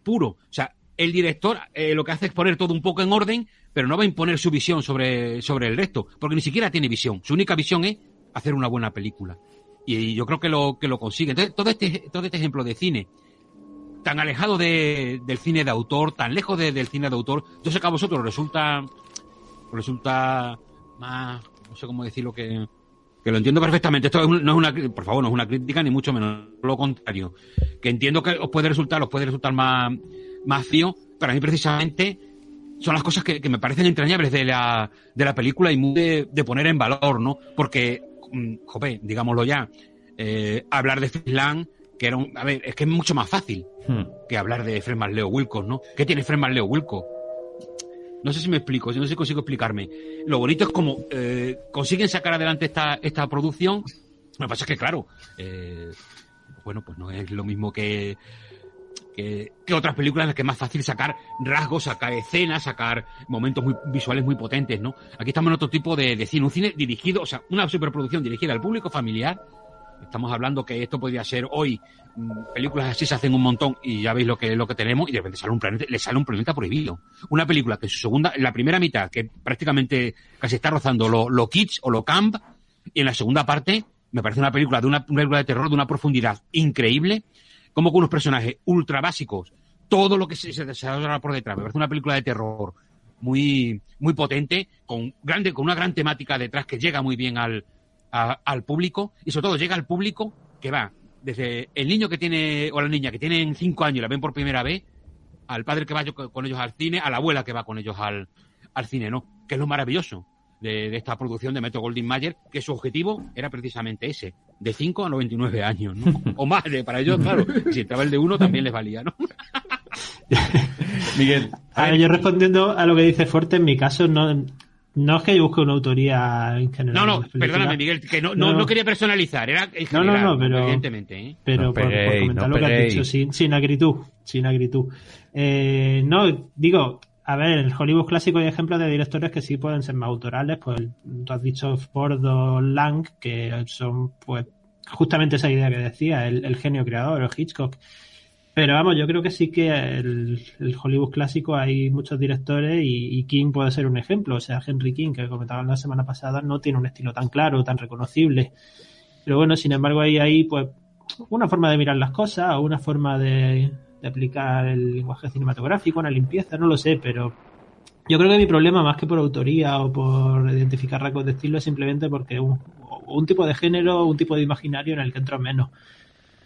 puro. O sea, el director lo que hace es poner todo un poco en orden, pero no va a imponer su visión sobre el resto, porque ni siquiera tiene visión. Su única visión es hacer una buena película. Y yo creo que lo consigue. Entonces, todo este ejemplo de cine, tan alejado del cine de autor, tan lejos del cine de autor, yo sé que a vosotros resulta más, no sé cómo decirlo, que lo entiendo perfectamente. Esto no es una, por favor, no es una crítica, ni mucho menos lo contrario. Que entiendo que os puede resultar más frío, pero a mí precisamente son las cosas que me parecen entrañables de la película y muy de poner en valor, ¿no? Porque, joder, digámoslo ya, hablar de Fritz Lang, que era es que es mucho más fácil que hablar de Fred Manleo Wilcox, ¿no? ¿Qué tiene Fred Manleo Wilcox? No sé si me explico, no sé si consigo explicarme. Lo bonito es como consiguen sacar adelante esta producción. Lo que pasa es que, claro, bueno, pues no es lo mismo que otras películas en las que es más fácil sacar rasgos, sacar escenas, sacar momentos muy visuales muy potentes, ¿no? Aquí estamos en otro tipo de cine, un cine dirigido, o sea, una superproducción dirigida al público familiar. Estamos hablando que esto podría ser hoy, películas así se hacen un montón y ya veis lo que tenemos, y de repente le sale un planeta prohibido. Una película que en la primera mitad, que prácticamente casi está rozando lo kitsch o lo camp, y en la segunda parte me parece una película de terror de una profundidad increíble, como con unos personajes ultra básicos, todo lo que se desarrolla por detrás. Me parece una película de terror muy, muy potente, con una gran temática detrás que llega muy bien al público, y sobre todo llega al público que va desde el niño que tiene o la niña que tienen 5 años y la ven por primera vez, al padre que va con ellos al cine, a la abuela que va con ellos al cine, ¿no? Que es lo maravilloso de esta producción de Metro Goldwyn Mayer, que su objetivo era precisamente ese, de 5 a 99 años, ¿no? O más, para ellos, claro, si entraba el de 1 también les valía, ¿no? Miguel. Yo respondiendo a lo que dice Forte, en mi caso no es que yo busque una autoría en general. No, perdóname, Miguel, que no quería personalizar, era el general, pero evidentemente. Pero por comentar lo que has dicho, sin acritud. Digo, a ver, el Hollywood clásico hay ejemplos de directores que sí pueden ser más autorales, pues tú has dicho Ford o Lang, que son pues justamente esa idea que decía, el genio creador, el Hitchcock. Pero vamos, yo creo que sí que el Hollywood clásico hay muchos directores y King puede ser un ejemplo. O sea, Henry King, que comentaba la semana pasada, no tiene un estilo tan claro, tan reconocible. Pero bueno, sin embargo, hay pues una forma de mirar las cosas, o una forma de aplicar el lenguaje cinematográfico, una limpieza, no lo sé, pero yo creo que mi problema, más que por autoría o por identificar rasgos de estilo, es simplemente porque un tipo de género, un tipo de imaginario en el que entro menos.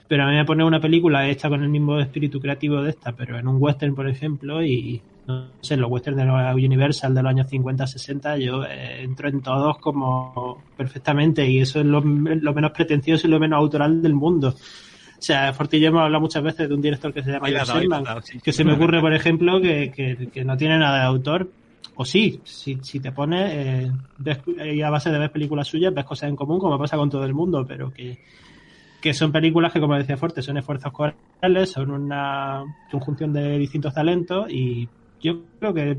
Pero a mí me pone una película hecha con el mismo espíritu creativo de esta, pero en un western, por ejemplo, y no sé, los westerns de la Universal de los años 50-60, yo entro en todos como perfectamente, y eso es lo menos pretencioso y lo menos autoral del mundo. O sea, Forti y yo hemos hablado muces veces de un director que se llama Josh Selman, que se me ocurre, por ejemplo, que no tiene nada de autor. O sí, si te pones, a base de ver películas suyas, ves cosas en común, como pasa con todo el mundo, pero que son películas que, como decía Forte, son esfuerzos corales, son una conjunción de distintos talentos, y yo creo que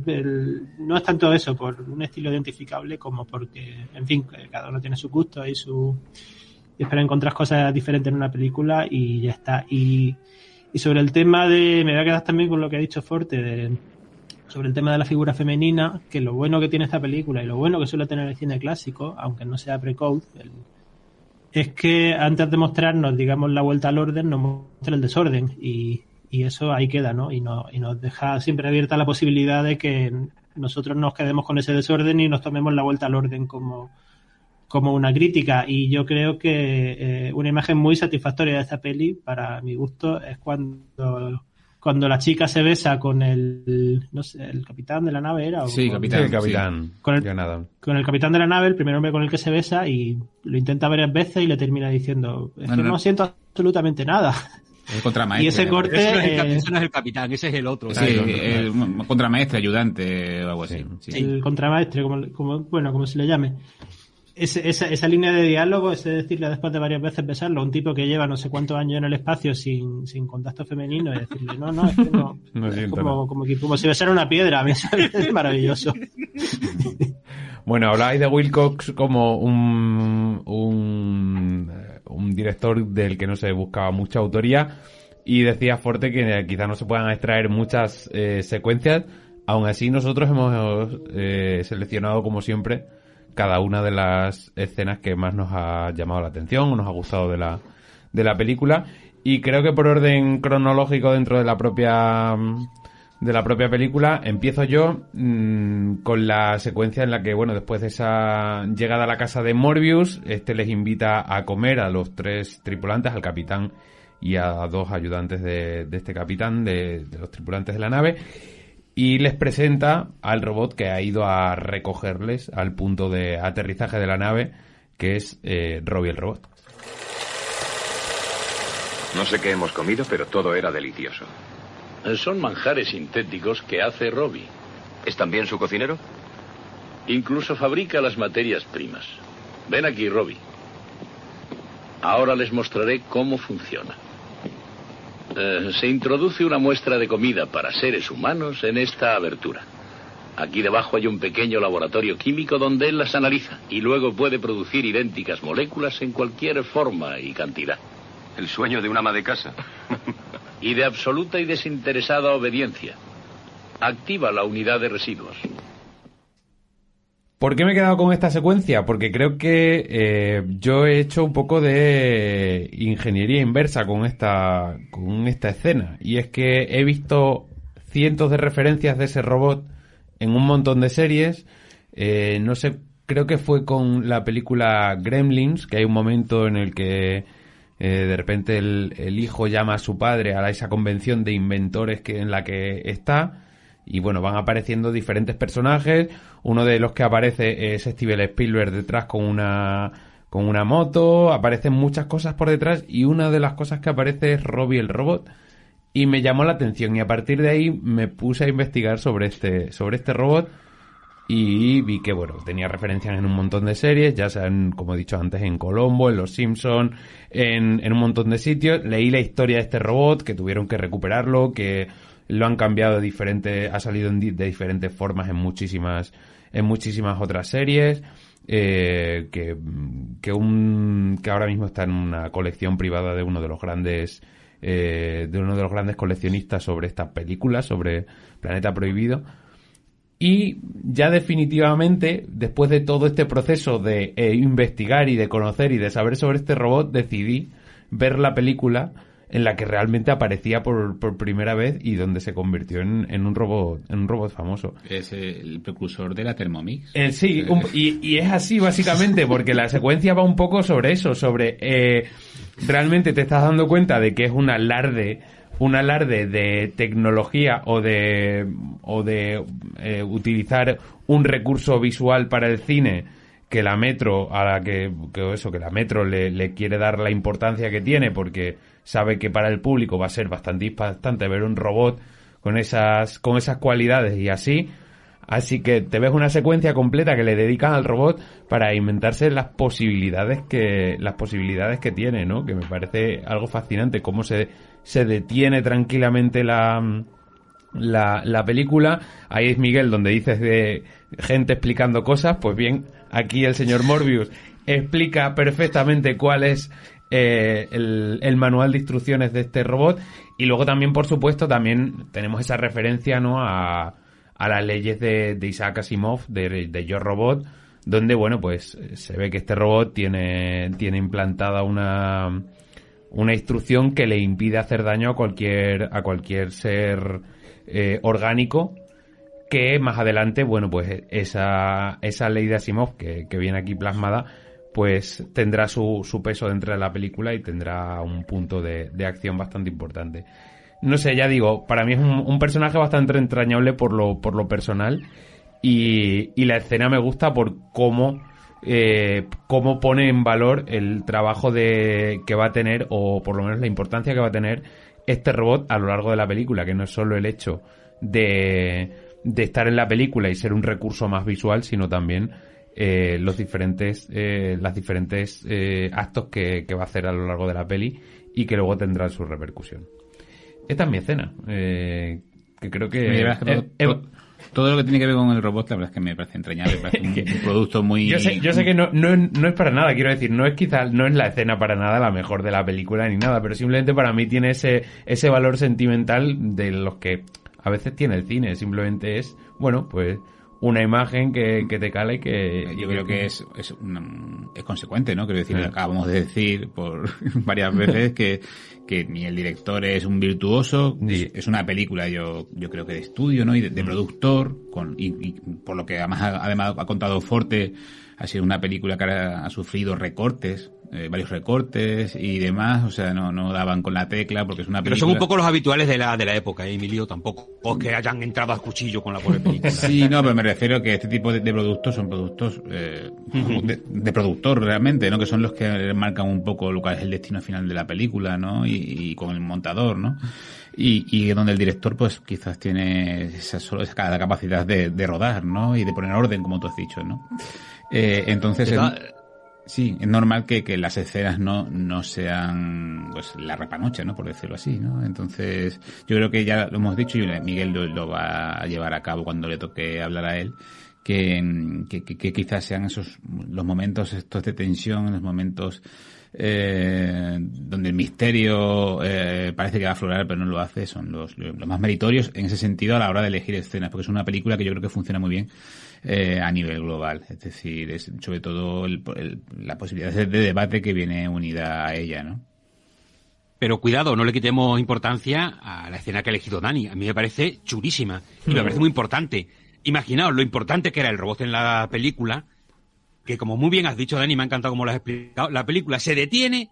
no es tanto eso por un estilo identificable como porque, en fin, cada uno tiene su gusto y espera encontrar cosas diferentes en una película y ya está. Y sobre el tema me voy a quedar también con lo que ha dicho Forte sobre el tema de la figura femenina, que lo bueno que tiene esta película y lo bueno que suele tener el cine clásico, aunque no sea pre-code, es que antes de mostrarnos, digamos, la vuelta al orden, nos muestra el desorden, y eso ahí queda, ¿no? Y nos deja siempre abierta la posibilidad de que nosotros nos quedemos con ese desorden y nos tomemos la vuelta al orden como una crítica. Y yo creo que una imagen muy satisfactoria de esta peli, para mi gusto, es cuando la chica se besa con el capitán de la nave, ¿era? Sí, el capitán. Con el capitán de la nave, el primer hombre con el que se besa, y lo intenta varias veces y le termina diciendo, no siento absolutamente nada. El contramaestre. Y ese corte... Ese no es el capitán, ese es el otro. Sí, el contramaestre, ayudante o algo así. Sí. El contramaestre, como se le llame. esa línea de diálogo, es decirle después de varias veces besarlo a un tipo que lleva no sé cuántos años en el espacio sin contacto femenino y decirle, no, es que no. No es siento como si besara una piedra. A mí eso es maravilloso. Bueno, habláis de Wilcox como un director del que no se buscaba mucha autoría y decía Forte que quizás no se puedan extraer muchas secuencias. Aún así, nosotros hemos seleccionado, como siempre, cada una de las escenas que más nos ha llamado la atención o nos ha gustado de la película. Y creo que por orden cronológico dentro de la propia película, empiezo yo con la secuencia en la que, bueno, después de esa llegada a la casa de Morbius, les invita a comer a los 3 tripulantes, al capitán y a 2 ayudantes de este capitán, de los tripulantes de la nave, y les presenta al robot que ha ido a recogerles al punto de aterrizaje de la nave, que es Robbie el robot. No sé qué hemos comido, pero todo era delicioso. Son manjares sintéticos que hace Robbie. ¿Es también su cocinero? Incluso fabrica las materias primas. Ven aquí, Robbie. Ahora les mostraré cómo funciona. Se introduce una muestra de comida para seres humanos en esta abertura. Aquí debajo hay un pequeño laboratorio químico donde él las analiza y luego puede producir idénticas moléculas en cualquier forma y cantidad. El sueño de un ama de casa. Y de absoluta y desinteresada obediencia. Activa la unidad de residuos. ¿Por qué me he quedado con esta secuencia? Porque creo que yo he hecho un poco de ingeniería inversa con esta escena. Y es que he visto cientos de referencias de ese robot en un montón de series. No sé, creo que fue con la película Gremlins, que hay un momento en el que de repente el hijo llama a su padre a esa convención de inventores en la que está. Y bueno, van apareciendo diferentes personajes. Uno de los que aparece es Steven Spielberg detrás con una moto. Aparecen muchas cosas por detrás y una de las cosas que aparece es Robbie el robot. Y me llamó la atención y a partir de ahí me puse a investigar sobre este robot y vi que, bueno, tenía referencias en un montón de series, ya sean, como he dicho antes, en Colombo, en Los Simpson, en un montón de sitios. Leí la historia de este robot, que tuvieron que recuperarlo, que lo han cambiado ha salido de diferentes formas en muchísimas otras series, que ahora mismo está en una colección privada de uno de los grandes coleccionistas sobre estas películas, sobre Planeta Prohibido. Y ya definitivamente, después de todo este proceso de investigar y de conocer y de saber sobre este robot, decidí ver la película en la que realmente aparecía por primera vez y donde se convirtió en un robot famoso. Es el precursor de la Thermomix. Sí, y es así básicamente, porque la secuencia va un poco sobre eso, sobre realmente te estás dando cuenta de que es un alarde de tecnología o de utilizar un recurso visual para el cine que la Metro que la Metro le quiere dar la importancia que tiene, porque sabe que para el público va a ser bastante impactante ver un robot con esas cualidades y así que te ves una secuencia completa que le dedican al robot para inventarse las posibilidades que tiene, ¿no? Que me parece algo fascinante cómo se detiene tranquilamente la película. Ahí es Miguel donde dices de gente explicando cosas. Pues bien, aquí el señor Morbius explica perfectamente cuál es el manual de instrucciones de este robot. Y luego también, por supuesto, también tenemos esa referencia, ¿no?, a las leyes de Isaac Asimov, de Yo Robot, donde, bueno, pues se ve que este robot tiene implantada una instrucción que le impide hacer daño a cualquier ser orgánico, que más adelante, bueno, pues esa ley de Asimov que viene aquí plasmada, pues tendrá su peso dentro de la película y tendrá un punto de acción bastante importante. No sé, ya digo, para mí es un personaje bastante entrañable por lo personal y la escena me gusta por cómo pone en valor el trabajo que va a tener, o por lo menos la importancia que va a tener este robot a lo largo de la película, que no es solo el hecho de estar en la película y ser un recurso más visual, sino también las diferentes actos que va a hacer a lo largo de la peli y que luego tendrán su repercusión. Esta es mi escena, que creo que... Todo lo que tiene que ver con el robot, la verdad es que me parece entrañable, me parece un producto muy... Yo sé que no es para nada, quiero decir, no es la escena para nada la mejor de la película ni nada, pero simplemente para mí tiene ese valor sentimental de los que a veces tiene el cine, simplemente es, bueno, pues una imagen que te cala y que... Yo creo que es consecuente, ¿no? Quiero decir, acabamos de decir por varias veces que ni el director es un virtuoso, sí. Es una película yo creo que de estudio, ¿no? Y de productor, y por lo que además ha contado Forte, ha sido una película que ha sufrido recortes, varios recortes y demás, o sea, no daban con la tecla porque es una película... Pero son un poco los habituales de la época, Emilio, tampoco que hayan entrado a cuchillo con la pobre película. Sí, no, pero me refiero que este tipo de productos son productos de productor realmente, ¿no? Que son los que marcan un poco lo que es el destino final de la película, ¿no? Y con el montador, ¿no? Y donde el director pues quizás tiene esa capacidad de rodar, ¿no? Y de poner orden, como tú has dicho, ¿no? Entonces... Sí, es normal que las escenas no sean pues la repanocha, ¿no? Por decirlo así, ¿no? Entonces, yo creo que ya lo hemos dicho y Miguel lo va a llevar a cabo cuando le toque hablar a él, que quizás sean los momentos estos de tensión, los momentos donde el misterio parece que va a aflorar pero no lo hace, son los más meritorios en ese sentido a la hora de elegir escenas, porque es una película que yo creo que funciona muy bien a nivel global, es decir, es sobre todo la posibilidad de debate que viene unida a ella, ¿no? Pero cuidado, no le quitemos importancia a la escena que ha elegido Dani. A mí me parece chulísima y me parece muy importante. Imaginaos lo importante que era el robot en la película, que como muy bien has dicho, Dani, me ha encantado cómo lo has explicado, la película se detiene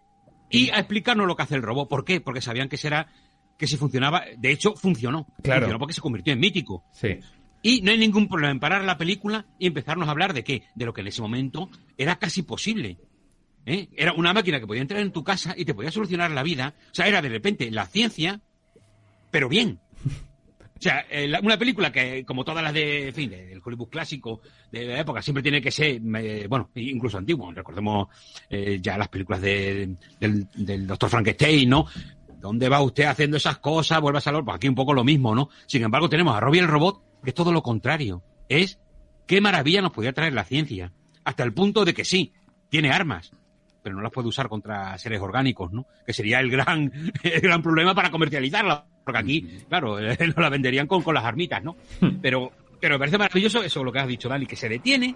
y a explicarnos lo que hace el robot. ¿Por qué? Porque sabían que si funcionaba, de hecho funcionó. Claro. Funcionó porque se convirtió en mítico. Sí. Y no hay ningún problema en parar la película y empezarnos a hablar de qué, de lo que en ese momento era casi posible. Era una máquina que podía entrar en tu casa y te podía solucionar la vida. O sea, era de repente la ciencia, pero bien. O sea, una película que, como todas las del Hollywood clásico de la época, siempre tiene que ser, bueno, incluso antiguo. Recordemos ya las películas del Dr. Frankenstein, ¿no? ¿Dónde va usted haciendo esas cosas? Vuelve a salir. Pues aquí un poco lo mismo, ¿no? Sin embargo, tenemos a Robbie el robot, que es todo lo contrario. Es qué maravilla nos podía traer la ciencia. Hasta el punto de que sí, tiene armas, pero no las puede usar contra seres orgánicos, ¿no? Que sería el gran problema para comercializarla. Porque aquí, claro, nos la venderían con las armitas, ¿no? Pero me parece maravilloso eso, lo que has dicho, Dani, que se detiene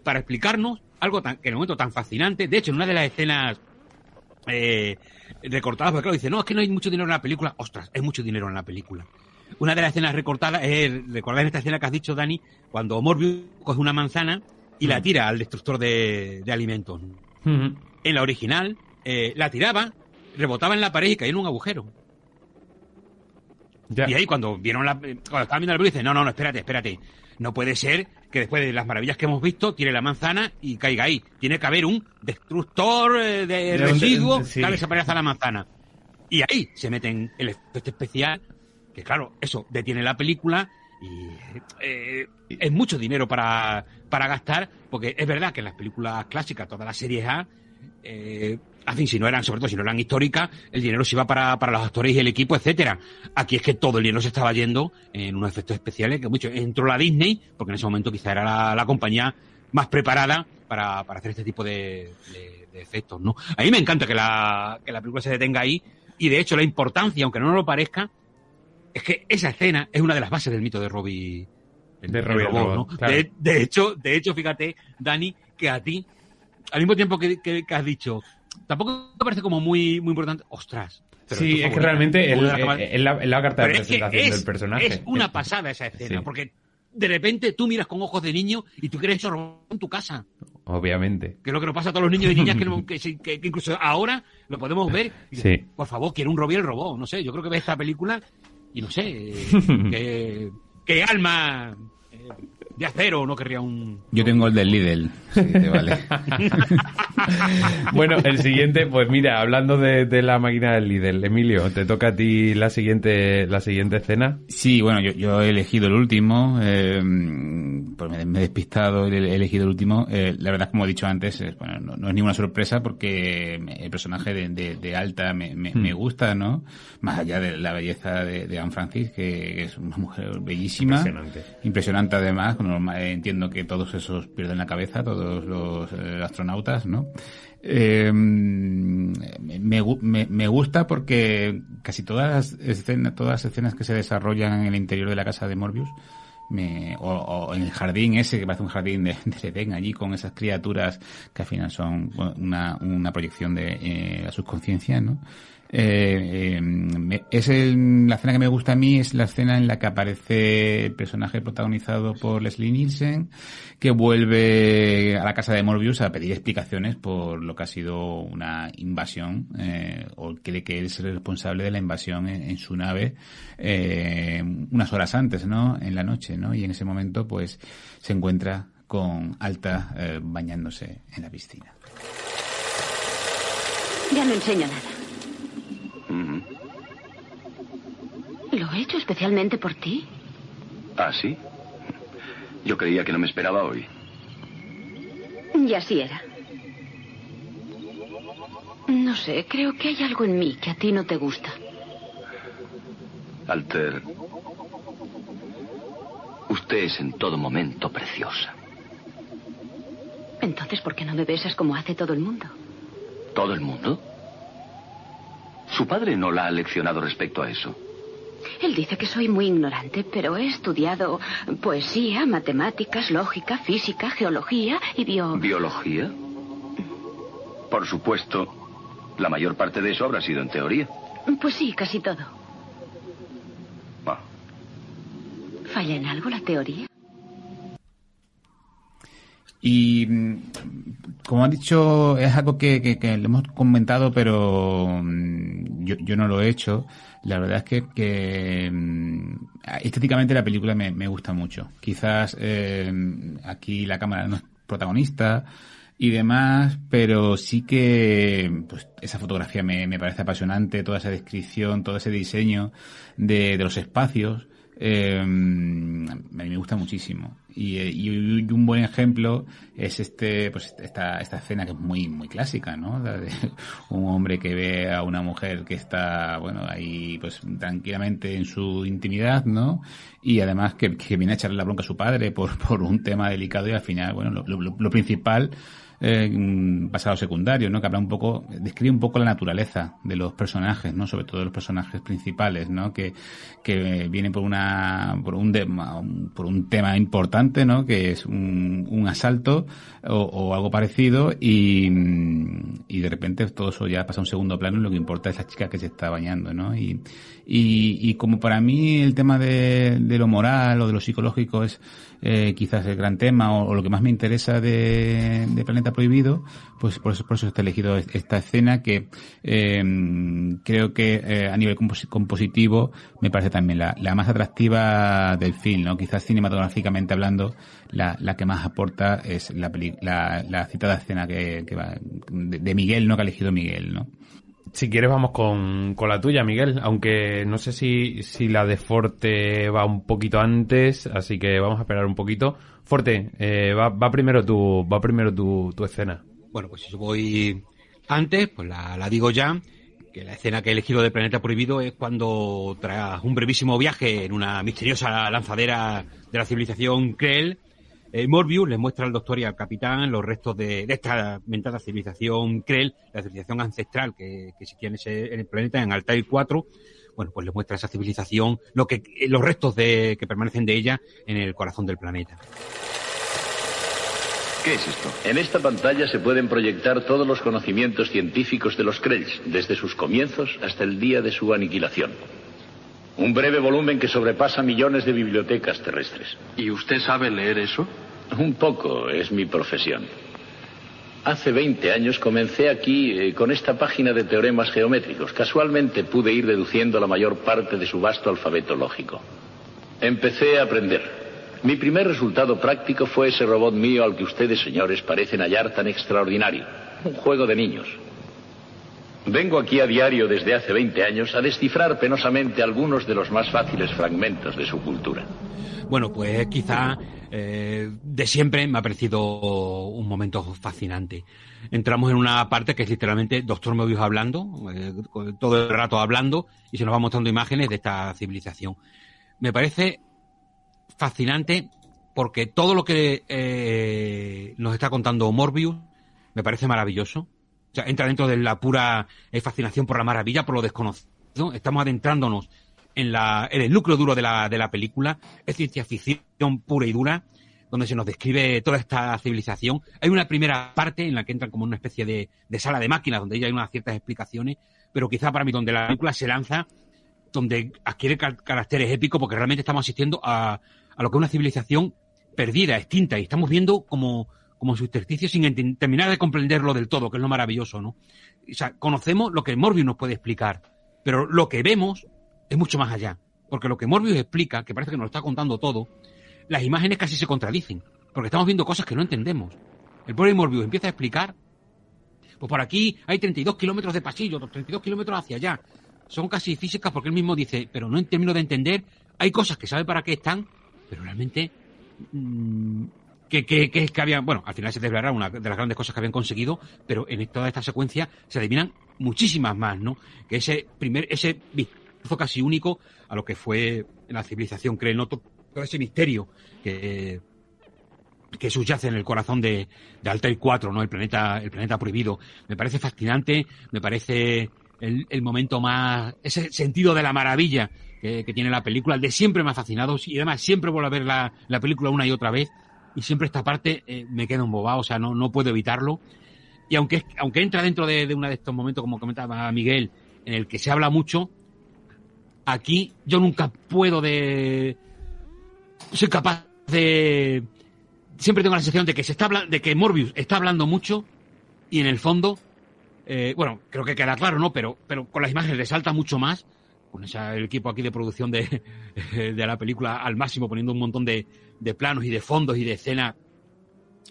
para explicarnos algo que en el momento tan fascinante. De hecho, en una de las escenas recortadas, porque claro, dice, no, es que no hay mucho dinero en la película. Ostras, hay mucho dinero en la película. Una de las escenas recortadas es, recordad esta escena que has dicho, Dani, cuando Morbius coge una manzana y la tira al destructor de alimentos. En la original, la tiraba, rebotaba en la pared y caía en un agujero. Ya. Y ahí cuando estaban viendo la película, dice, no, espérate. No puede ser que después de las maravillas que hemos visto, tire la manzana y caiga ahí. Tiene que haber un destructor de residuos que desaparezca la manzana. Y ahí se meten el efecto especial, que claro, eso detiene la película y es mucho dinero para gastar, porque es verdad que en las películas clásicas, todas las series A, en fin, sobre todo si no eran históricas, el dinero se iba para los actores y el equipo, etcétera. Aquí es que todo el dinero se estaba yendo en unos efectos especiales que mucho entró la Disney, porque en ese momento quizá era la compañía más preparada para hacer este tipo de efectos, ¿no? A mí me encanta que la película se detenga ahí, y de hecho la importancia, aunque no nos lo parezca, es que esa escena es una de las bases del mito de Robbie el robot, ¿no? Claro. De hecho, fíjate, Dani, que a ti, al mismo tiempo que has dicho, tampoco me parece como muy importante. Ostras. Sí, es que realmente es la carta de presentación del personaje. Es una pasada esa escena, porque de repente tú miras con ojos de niño y tú quieres eso en tu casa. Obviamente. Que es lo que nos pasa a todos los niños y niñas que incluso ahora lo podemos ver. Y dices, por favor, quiero un Robbie el robot. No sé, yo creo que ves esta película y no sé, que alma de acero no querría un... Yo tengo el del Lidl, si te vale. Bueno, el siguiente, pues mira, hablando de la máquina del Lidl, Emilio, ¿te toca a ti la siguiente escena? Sí, bueno, yo he elegido el último, pues me he despistado, he elegido el último. La verdad, como he dicho antes, bueno, no es ninguna sorpresa porque el personaje de Alta me gusta, ¿no? Más allá de la belleza de Anne Francis, que es una mujer bellísima. Impresionante además. Entiendo que todos esos pierden la cabeza, todos los astronautas, ¿no? Me gusta porque casi todas las escenas que se desarrollan en el interior de la casa de Morbius, o en el jardín ese, que parece un jardín de Edén, allí con esas criaturas que al final son una proyección de la subconsciencia, ¿no? La escena que me gusta a mí es la escena en la que aparece el personaje protagonizado por Leslie Nielsen, que vuelve a la casa de Morbius a pedir explicaciones por lo que ha sido una invasión, o cree que él es el responsable de la invasión en su nave unas horas antes, ¿no? En la noche, ¿no? Y en ese momento pues se encuentra con Alta bañándose en la piscina. Ya no enseño nada. ¿Lo he hecho especialmente por ti? ¿Ah, sí? Yo creía que no me esperaba hoy. Y así era. No sé, creo que hay algo en mí que a ti no te gusta. Alter, usted es en todo momento preciosa. Entonces, ¿por qué no me besas como hace todo el mundo? ¿Todo el mundo? Su padre no la ha leccionado respecto a eso. Él dice que soy muy ignorante, pero he estudiado poesía, matemáticas, lógica, física, geología y ¿Biología? Por supuesto, la mayor parte de eso habrá sido en teoría. Pues sí, casi todo. Ah. ¿Falla en algo la teoría? Y como han dicho, es algo que le hemos comentado, pero yo no lo he hecho. La verdad es que estéticamente la película me gusta mucho. Quizás aquí la cámara no es protagonista y demás, pero sí que pues esa fotografía me parece apasionante, toda esa descripción, todo ese diseño de los espacios. A mí me gusta muchísimo y un buen ejemplo es esta escena que es muy muy clásica, ¿no? La de un hombre que ve a una mujer que está ahí pues tranquilamente en su intimidad, ¿no? Y además que viene a echarle la bronca a su padre por un tema delicado y al final lo principal pasado secundario, ¿no? Que describe un poco la naturaleza de los personajes, ¿no? Sobre todo de los personajes principales, ¿no? Que vienen por un tema importante, ¿no? Que es un asalto o algo parecido y de repente todo eso ya pasa a un segundo plano y lo que importa es la chica que se está bañando, ¿no? Y como para mí el tema de lo moral o de lo psicológico es quizás el gran tema o lo que más me interesa de Planeta Prohibido, pues por eso he elegido esta escena que creo que a nivel compositivo me parece también la más atractiva del film, ¿no? Quizás cinematográficamente hablando la que más aporta es la citada escena que va de Miguel, ¿no? Que ha elegido Miguel, ¿no? Si quieres vamos con la tuya, Miguel, aunque no sé si la de Forte va un poquito antes, así que vamos a esperar un poquito. Forte, va primero tu escena. Bueno, pues si yo voy antes, pues la digo ya, que la escena que he elegido de Planeta Prohibido es cuando, tras un brevísimo viaje en una misteriosa lanzadera de la civilización Krell, Morbius les muestra al doctor y al capitán los restos de esta mentada civilización Krell, la civilización ancestral que existía en el planeta, en Altair 4. Bueno, pues les muestra esa civilización, los restos que permanecen de ella en el corazón del planeta. ¿Qué es esto? En esta pantalla se pueden proyectar todos los conocimientos científicos de los Krells, desde sus comienzos hasta el día de su aniquilación. Un breve volumen que sobrepasa millones de bibliotecas terrestres. ¿Y usted sabe leer eso? Un poco, es mi profesión. Hace 20 años comencé aquí con esta página de teoremas geométricos. Casualmente pude ir deduciendo la mayor parte de su vasto alfabeto lógico. Empecé a aprender. Mi primer resultado práctico fue ese robot mío al que ustedes, señores, parecen hallar tan extraordinario. un juego de niños. Vengo aquí a diario desde hace 20 años a descifrar penosamente algunos de los más fáciles fragmentos de su cultura. Bueno, pues quizá de siempre me ha parecido un momento fascinante. Entramos en una parte que es literalmente Dr. Morbius hablando, todo el rato hablando, y se nos va mostrando imágenes de esta civilización. Me parece fascinante porque todo lo que nos está contando Morbius me parece maravilloso. O sea, entra dentro de la pura fascinación por la maravilla, por lo desconocido. Estamos adentrándonos en el núcleo duro de la película. Es ciencia ficción pura y dura, donde se nos describe toda esta civilización. Hay una primera parte en la que entran como una especie de sala de máquinas, donde ya hay unas ciertas explicaciones, pero quizá para mí donde la película se lanza, donde adquiere caracteres épicos, porque realmente estamos asistiendo a lo que es una civilización perdida, extinta, y estamos viendo como su intersticio sin terminar de comprenderlo del todo, que es lo maravilloso, ¿no? O sea, conocemos lo que Morbius nos puede explicar, pero lo que vemos es mucho más allá, porque lo que Morbius explica, que parece que nos lo está contando todo, las imágenes casi se contradicen, porque estamos viendo cosas que no entendemos. El pobre Morbius empieza a explicar, pues por aquí hay 32 kilómetros de pasillo, otros 32 kilómetros hacia allá. Son casi físicas porque él mismo dice, pero no termino de entender, hay cosas que sabe para qué están, pero realmente que habían, bueno, al final se desvelará una de las grandes cosas que habían conseguido, pero en toda esta secuencia se adivinan muchísimas más, ¿no? Que ese vistazo casi único a lo que fue la civilización Krell, ¿no? Todo ese misterio que subyace en el corazón de Altair 4, ¿no? El planeta prohibido. Me parece fascinante, me parece el momento más, ese sentido de la maravilla que tiene la película. De siempre me ha fascinado, y además siempre vuelvo a ver la película una y otra vez, y siempre esta parte me queda embobado, o sea, no puedo evitarlo. Y aunque entra dentro de uno de estos momentos, como comentaba Miguel, en el que se habla mucho, aquí yo nunca soy capaz de... Siempre tengo la sensación de que de que Morbius está hablando mucho, y en el fondo, bueno, creo que queda claro, ¿no? Pero con las imágenes resalta mucho más, con el equipo aquí de producción de la película al máximo, poniendo un montón de planos y de fondos y de escenas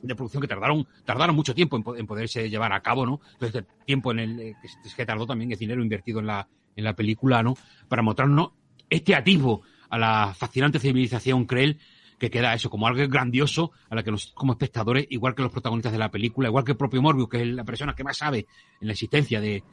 de producción que tardaron mucho tiempo en poderse llevar a cabo, ¿no? Entonces, el tiempo que tardó también, es dinero invertido en la película, ¿no? Para mostrarnos este atisbo a la fascinante civilización Krell, que queda eso como algo grandioso a la que nosotros como espectadores, igual que los protagonistas de la película, igual que el propio Morbius, que es la persona que más sabe en la existencia de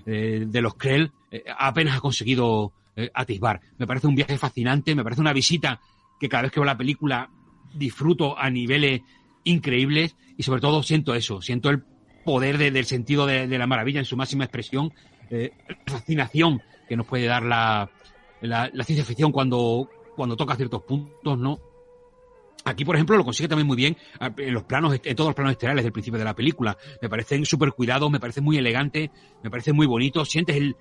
los Krell, apenas ha conseguido atisbar. Me parece un viaje fascinante, me parece una visita que cada vez que veo la película disfruto a niveles increíbles, y sobre todo siento el poder del sentido de la maravilla en su máxima expresión, la fascinación que nos puede dar la ciencia ficción cuando toca ciertos puntos, ¿no? Aquí, por ejemplo, lo consigue también muy bien en todos los planos exteriores del principio de la película. Me parecen súper cuidados, me parecen muy elegantes, me parecen muy bonitos. Sientes el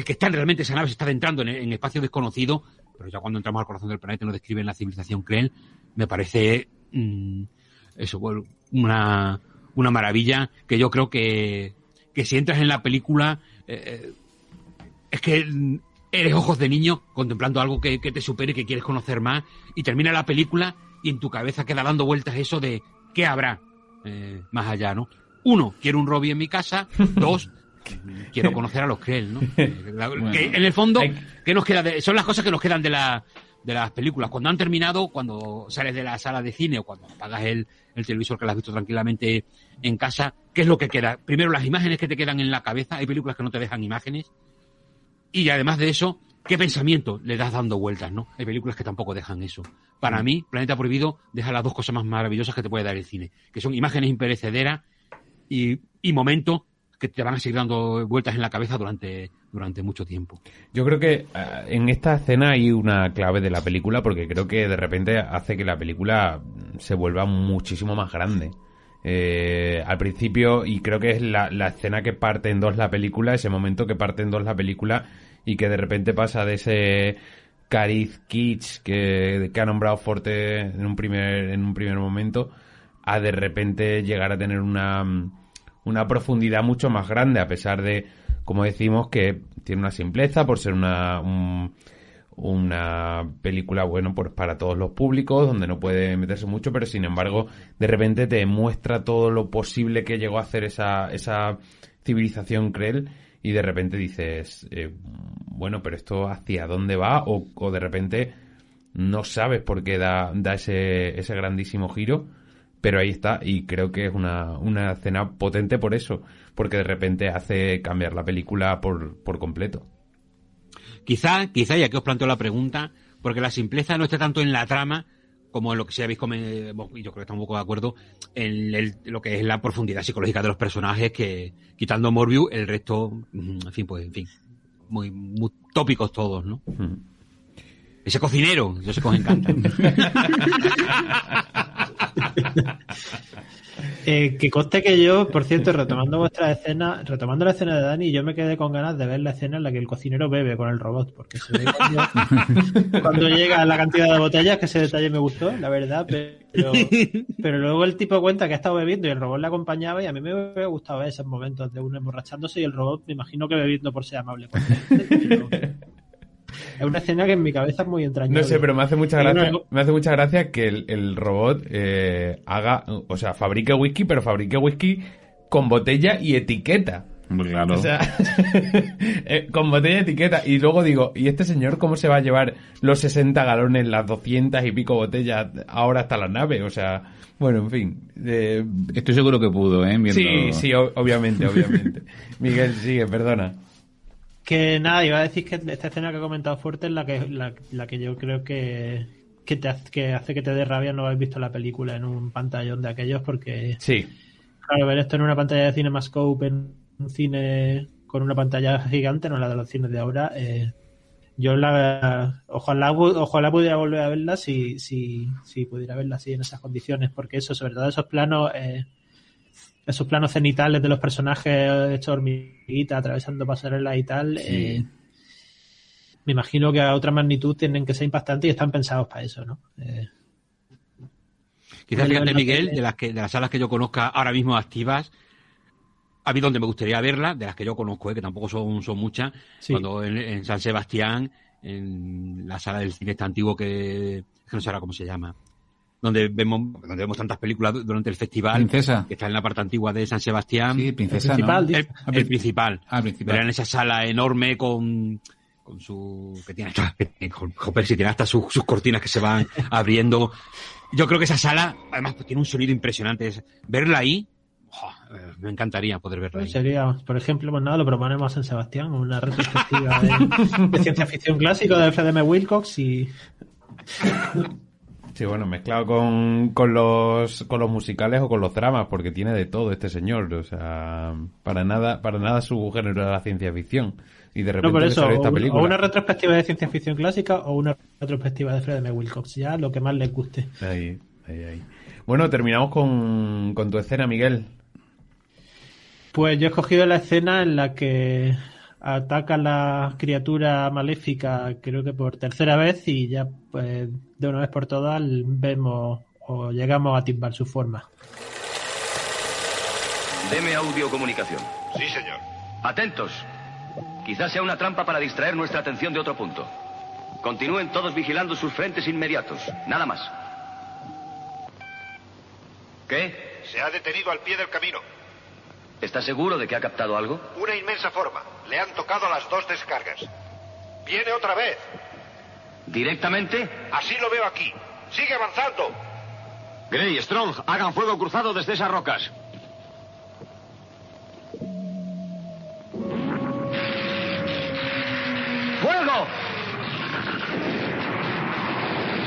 que está realmente esa nave se está adentrando en espacio desconocido, pero ya cuando entramos al corazón del planeta y nos describen la civilización Krell, me parece una maravilla, que yo creo que si entras en la película es que eres ojos de niño contemplando algo que te supere, que quieres conocer más, y termina la película y en tu cabeza queda dando vueltas eso de qué habrá más allá, ¿no? 1, quiero un Robbie en mi casa. 2, quiero conocer a los Krell, ¿no? Bueno, que en el fondo, ¿qué nos queda son las cosas que nos quedan de las películas. Cuando han terminado, cuando sales de la sala de cine o cuando apagas el televisor, que lo has visto tranquilamente en casa, ¿qué es lo que queda? Primero, las imágenes que te quedan en la cabeza. Hay películas que no te dejan imágenes. Y además de eso, ¿qué pensamiento le das dando vueltas, no? Hay películas que tampoco dejan eso. Para mí, Planeta Prohibido deja las dos cosas más maravillosas que te puede dar el cine, que son imágenes imperecederas y momentos que te van a seguir dando vueltas en la cabeza durante mucho tiempo. Yo creo que en esta escena hay una clave de la película, porque creo que de repente hace que la película se vuelva muchísimo más grande. Al principio, y creo que es la escena que parte en dos la película, ese momento que parte en dos la película y que de repente pasa de ese cariz kitsch que ha nombrado Forte en un primer momento, a de repente llegar a tener una profundidad mucho más grande, a pesar de, como decimos, que tiene una simpleza por ser un una película, bueno, pues para todos los públicos, donde no puede meterse mucho, pero sin embargo, de repente te muestra todo lo posible que llegó a hacer esa civilización Krell, y de repente dices, bueno, pero esto ¿hacia dónde va? O de repente no sabes por qué da ese grandísimo giro, pero ahí está, y creo que es una escena potente por eso, porque de repente hace cambiar la película por completo. Quizá, ya que os planteo la pregunta, porque la simpleza no está tanto en la trama como en lo que sí habéis comentado, y yo creo que estamos un poco de acuerdo, en lo que es la profundidad psicológica de los personajes, que quitando Morbius, el resto, en fin, muy tópicos todos, ¿no? Ese cocinero, esos que os encanta. Que conste que yo, por cierto, retomando la escena de Dani, yo me quedé con ganas de ver la escena en la que el cocinero bebe con el robot, porque se ve cuando llega la cantidad de botellas, que ese detalle me gustó, la verdad, pero luego el tipo cuenta que ha estado bebiendo y el robot le acompañaba, y a mí me hubiera gustado ver esos momentos de uno emborrachándose y el robot, me imagino que bebiendo por ser amable con él. Es una escena que en mi cabeza es muy entrañable. No sé, pero me hace mucha gracia que el robot fabrique whisky, pero fabrique whisky con botella y etiqueta. Claro. O sea, con botella y etiqueta. Y luego digo, ¿y este señor cómo se va a llevar los 60 galones, las 200 y pico botellas ahora hasta la nave? O sea, bueno, en fin. Estoy seguro que pudo, ¿eh? Sí, obviamente. Miguel, sigue, perdona. Que nada, iba a decir que esta escena que he comentado fuerte es la que yo creo que hace que te dé rabia no haber visto la película en un pantallón de aquellos, porque sí, claro, ver esto en una pantalla de CinemaScope, en un cine con una pantalla gigante, no la de los cines de ahora, yo ojalá pudiera volver a verla si pudiera verla así en esas condiciones, porque eso, sobre todo esos planos cenitales de los personajes hechos hormiguita, atravesando pasarelas y tal, sí. Me imagino que a otra magnitud tienen que ser impactantes y están pensados para eso, ¿no? Quizás, fíjate, Miguel, de las salas que yo conozca ahora mismo activas, a mí donde me gustaría verla, de las que yo conozco, que tampoco son muchas, sí. Cuando en San Sebastián, en la sala del cine este antiguo que no sé ahora cómo se llama, donde vemos tantas películas durante el festival. Princesa. Que está en la parte antigua de San Sebastián. Sí, Princesa, el principal, ¿no? El principal. Principal. Pero en esa sala enorme con su... que tiene hasta sus cortinas que se van abriendo. Yo creo que esa sala, además, pues, tiene un sonido impresionante. Verla ahí, me encantaría poder verla ahí. Sería, por ejemplo, pues nada, lo proponemos en San Sebastián, una retrospectiva de ciencia ficción clásico de Fred M. Wilcox y... Sí, bueno, mezclado con los musicales o con los dramas, porque tiene de todo este señor, o sea, para nada su género de la ciencia ficción. Y de repente eso, esta película. O una retrospectiva de ciencia ficción clásica o una retrospectiva de Fred M. Wilcox, ya lo que más les guste. Ahí. Bueno, terminamos con tu escena, Miguel. Pues yo he escogido la escena en la que ataca a la criatura maléfica, creo que por tercera vez, y ya pues de una vez por todas vemos o llegamos a atisbar su forma. Deme audiocomunicación. Sí, señor. Atentos. Quizás sea una trampa para distraer nuestra atención de otro punto. Continúen todos vigilando sus frentes inmediatos. Nada más. ¿Qué? Se ha detenido al pie del camino. ¿Está seguro de que ha captado algo? Una inmensa forma. Le han tocado las 2 descargas. Viene otra vez. ¿Directamente? Así lo veo aquí. Sigue avanzando. Gray, Strong, hagan fuego cruzado desde esas rocas. ¡Fuego!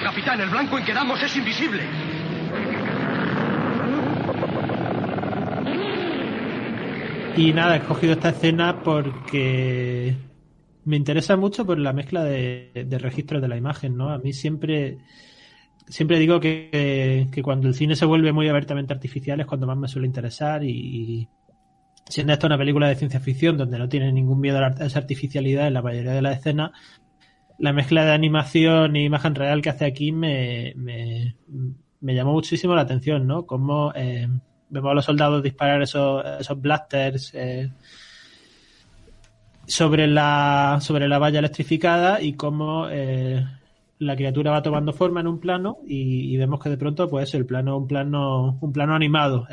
Capitán, el blanco en que damos es invisible. Y nada, he escogido esta escena porque me interesa mucho por la mezcla de registros de la imagen, ¿no? A mí siempre digo que cuando el cine se vuelve muy abiertamente artificial es cuando más me suele interesar, y siendo esta una película de ciencia ficción donde no tiene ningún miedo a esa artificialidad en la mayoría de las escenas, la mezcla de animación e imagen real que hace aquí me llamó muchísimo la atención, ¿no? Como vemos a los soldados disparar esos blasters sobre la valla electrificada y cómo la criatura va tomando forma en un plano y vemos que de pronto pues un plano animado.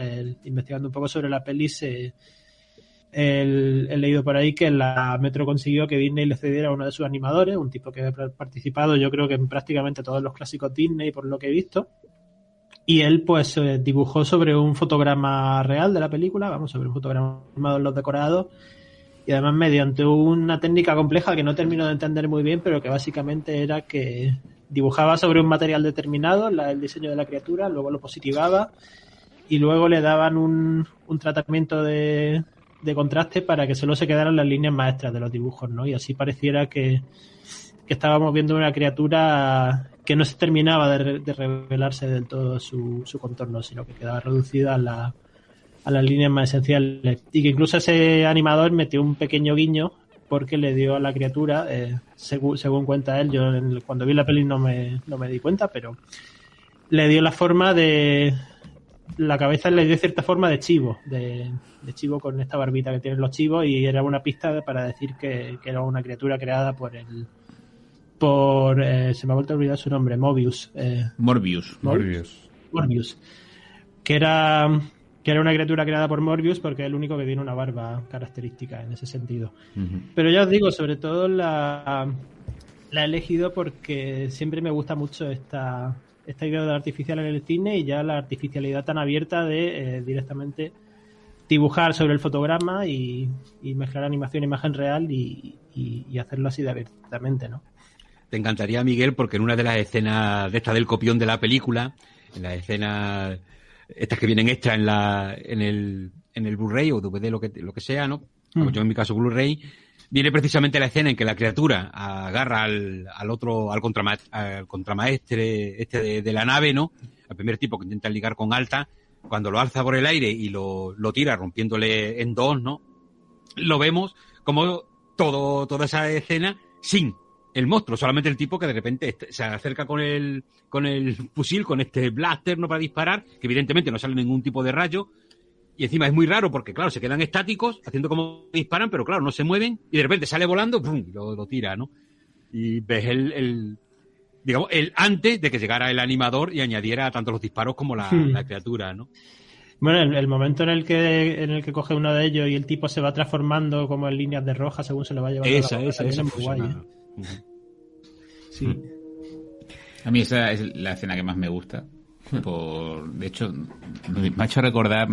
Investigando un poco sobre la peli he leído por ahí que la Metro consiguió que Disney le cediera a uno de sus animadores, un tipo que ha participado yo creo que en prácticamente todos los clásicos Disney por lo que he visto, y él pues dibujó sobre un fotograma real de la película, sobre un fotograma en los decorados, y además mediante una técnica compleja que no termino de entender muy bien, pero que básicamente era que dibujaba sobre un material determinado el diseño de la criatura, luego lo positivaba y luego le daban un tratamiento de contraste para que solo se quedaran las líneas maestras de los dibujos, ¿no? Y así pareciera que estábamos viendo una criatura que no se terminaba de revelarse del todo su contorno, sino que quedaba reducida a las líneas más esenciales. Y que incluso ese animador metió un pequeño guiño porque le dio a la criatura, según cuenta él, yo cuando vi la peli no me di cuenta, pero le dio la forma de... La cabeza le dio cierta forma de chivo, de chivo con esta barbita que tienen los chivos, y era una pista para decir que era una criatura creada por se me ha vuelto a olvidar su nombre, Morbius. Que era una criatura creada por Morbius porque es el único que tiene una barba característica en ese sentido. Uh-huh. Pero ya os digo, sobre todo la he elegido porque siempre me gusta mucho esta idea de artificial en el cine, y ya la artificialidad tan abierta de directamente dibujar sobre el fotograma y mezclar animación e imagen real y hacerlo así de abiertamente, ¿no? Te encantaría, Miguel, porque en una de las escenas de esta del copión de la película, en las escenas estas que vienen extra en el Blu-ray o DVD, lo que sea, ¿no? Como yo en mi caso Blu-ray, viene precisamente la escena en que la criatura agarra al contramaestre de la nave, ¿no? Al primer tipo que intenta ligar con Alta, cuando lo alza por el aire y lo tira rompiéndole en dos, ¿no? Lo vemos como toda esa escena sin el monstruo, solamente el tipo que de repente se acerca con el fusil, con este blaster, ¿no? Para disparar, que evidentemente no sale ningún tipo de rayo. Y encima es muy raro porque, claro, se quedan estáticos haciendo como disparan, pero claro, no se mueven, y de repente sale volando, ¡pum!, y lo tira, ¿no? Y ves el antes de que llegara el animador y añadiera tanto los disparos como la criatura, ¿no? Bueno, el momento en el que coge uno de ellos y el tipo se va transformando como en líneas de roja según se lo va llevando esa es muy guay, ¿eh? Sí. A mí esa es la escena que más me gusta. De hecho, me ha hecho recordar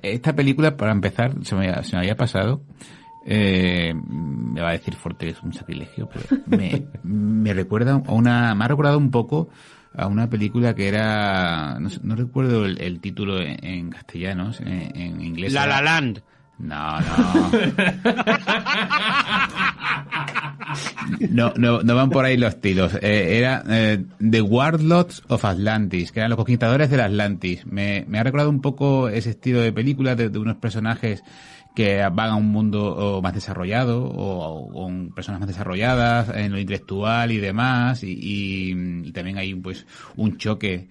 esta película. Para empezar, se me había pasado, me va a decir Forte, es un sacrilegio, pero me recuerda me ha recordado un poco a una película que era, no recuerdo el título en castellano, en inglés. La La Land. No. No van por ahí los tiros. Era The Warlords of Atlantis, que eran los conquistadores del Atlantis. Me ha recordado un poco ese estilo de película de unos personajes que van a un mundo más desarrollado o con personas más desarrolladas en lo intelectual y demás, y también hay pues un choque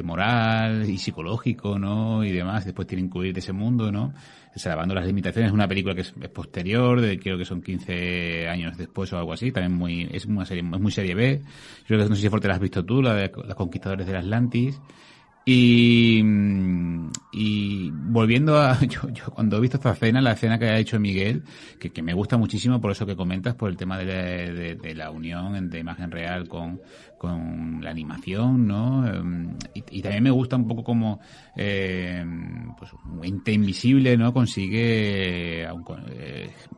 moral y psicológico, ¿no? Y demás. Después tienen que huir de ese mundo, ¿no? Salvando las limitaciones. Es una película que es posterior, creo que son 15 años después o algo así. También es muy serie B. Creo que no sé si Fuerte la has visto tú, la de los conquistadores del Atlantis. Y volviendo a yo cuando he visto esta escena, la escena que ha hecho Miguel, que me gusta muchísimo por eso que comentas, por el tema de la unión de imagen real con la animación, ¿no? Y también me gusta un poco como pues un ente invisible, ¿no? Consigue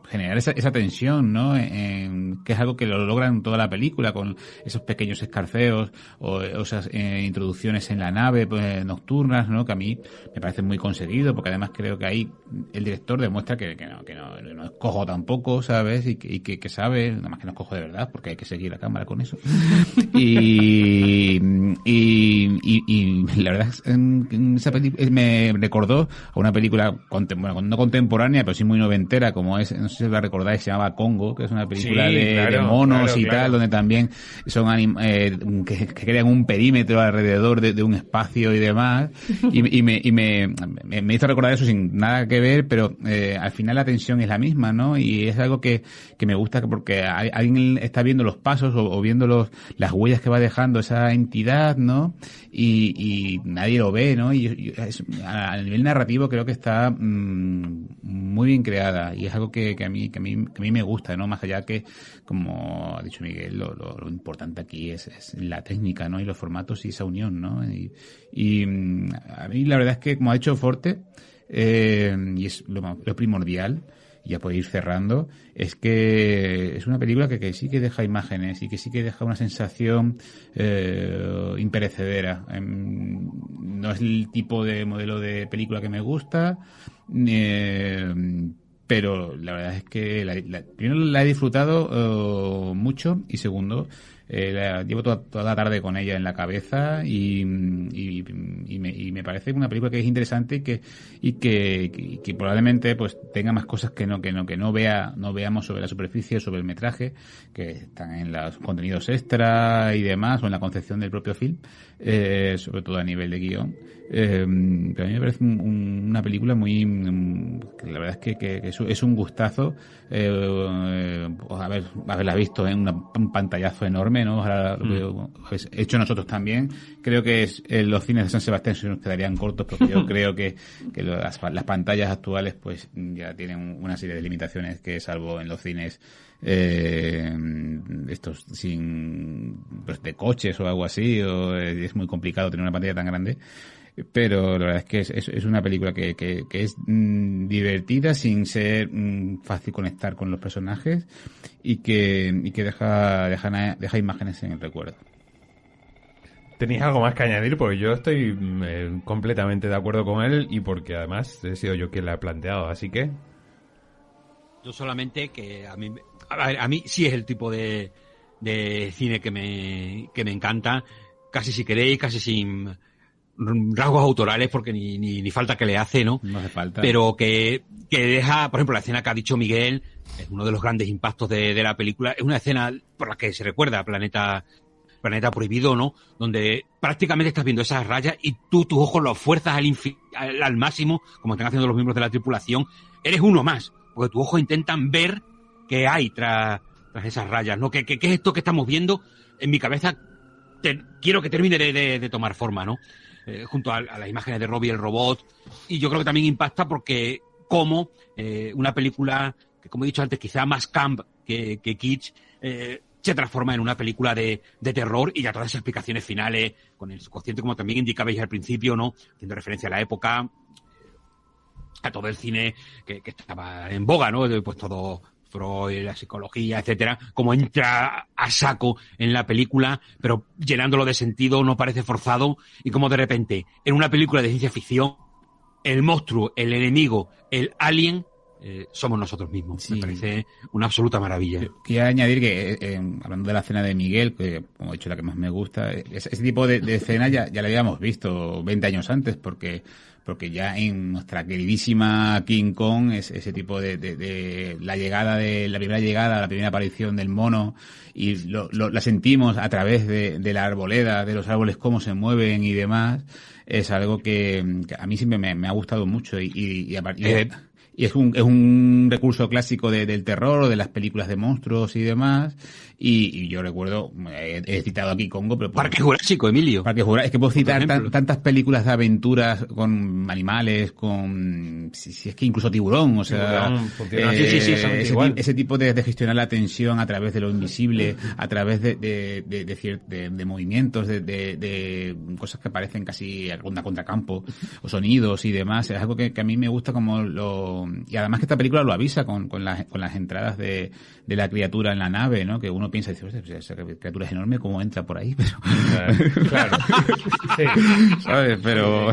generar esa tensión, ¿no? Que es algo que lo logran en toda la película, con esos pequeños escarceos o esas introducciones en la nave nocturnas, ¿no? Que a mí me parece muy conseguido, porque además creo que ahí el director demuestra que no es cojo tampoco, ¿sabes? Y que sabe, nada más que no es cojo de verdad, porque hay que seguir la cámara con eso. Y la verdad es que en esa película me recordó a una película no contemporánea, pero sí muy noventera, como es, no sé si la recordáis, se llamaba Congo, que es una película de monos y tal, donde también son que crean un perímetro alrededor de un espacio y demás, y me hizo recordar eso sin nada que ver, pero al final la tensión es la misma, ¿no? Y es algo que me gusta porque alguien está viendo los pasos o viendo las huellas que va dejando esa entidad, ¿no? Y nadie lo ve, ¿no? Y a nivel narrativo creo que está muy bien creada, y es algo que a mí me gusta, ¿no? Más allá que, como ha dicho Miguel, lo importante aquí es la técnica, ¿no? Y los formatos y esa unión, ¿no? Y a mí la verdad es que, como ha dicho Forte, y es lo primordial, ya puede ir cerrando, es que es una película que sí que deja imágenes y que sí que deja una sensación imperecedera. No es el tipo de modelo de película que me gusta, pero la verdad es que primero la he disfrutado mucho, y segundo, llevo toda la tarde con ella en la cabeza, y me parece una película que es interesante y que probablemente pues tenga más cosas que no veamos sobre la superficie, sobre el metraje, que están en los contenidos extra y demás, o en la concepción del propio film, sobre todo a nivel de guión. Pero a mí me parece una película muy que la verdad es que es un gustazo haberla visto en un pantallazo enorme, ¿no? Ahora lo he hecho nosotros también. Creo que los cines de San Sebastián se nos quedarían cortos, porque yo creo que las pantallas actuales pues ya tienen una serie de limitaciones que, salvo en los cines estos pues de coches o algo así, es muy complicado tener una pantalla tan grande. Pero la verdad es que es una película que es divertida sin ser fácil conectar con los personajes, y que deja imágenes en el recuerdo. ¿Tenéis algo más que añadir? Porque yo estoy completamente de acuerdo con él, y porque además he sido yo quien la he planteado, así que... Yo solamente que a mí sí es el tipo de cine que me encanta, casi si queréis, casi sin rasgos autorales, porque ni falta que le hace, ¿no? No hace falta. Pero que deja, por ejemplo, la escena que ha dicho Miguel, es uno de los grandes impactos de la película, es una escena por la que se recuerda Planeta Prohibido, ¿no? Donde prácticamente estás viendo esas rayas y tus ojos los fuerzas al máximo, como están haciendo los miembros de la tripulación. Eres uno más, porque tus ojos intentan ver qué hay tras esas rayas, ¿no? ¿Qué es esto que estamos viendo? En mi cabeza quiero que termine de tomar forma, ¿no? Junto a las imágenes de Robbie el robot. Y yo creo que también impacta porque como una película que, como he dicho antes, quizá más camp que kitsch, se transforma en una película de terror, y ya todas esas explicaciones finales con el subconsciente, como también indicabais al principio, ¿no? Haciendo referencia a la época, a todo el cine que estaba en boga, ¿no? Pues todo Freud, la psicología, etcétera, como entra a saco en la película, pero llenándolo de sentido, no parece forzado, y como de repente, en una película de ciencia ficción, el monstruo, el enemigo, el alien, somos nosotros mismos. Sí. Me parece una absoluta maravilla. Quería añadir que, hablando de la escena de Miguel, que como he dicho la que más me gusta, ese tipo de escena ya la habíamos visto 20 años antes, porque ya en nuestra queridísima King Kong, ese tipo de la primera llegada, la primera aparición del mono, y la sentimos a través de la arboleda, de los árboles, cómo se mueven y demás, es algo que a mí siempre me ha gustado mucho, y es un recurso clásico del terror o de las películas de monstruos y demás. Y yo recuerdo, he citado aquí Congo, pero... Parque Jurásico, Emilio. Parque Jurásico. Es que puedo citar tantas películas de aventuras con animales, si es que incluso Tiburón, o sea... ese tipo de gestionar la tensión a través de lo invisible, a través de movimientos, de cosas que parecen casi ronda contracampo, o sonidos y demás. Es algo que a mí me gusta como y además que esta película lo avisa con las entradas de la criatura en la nave, ¿no? Que uno piensa, dice, esa criatura es enorme, ¿cómo entra por ahí? Pero... Claro. Sí. ¿Sabes? Pero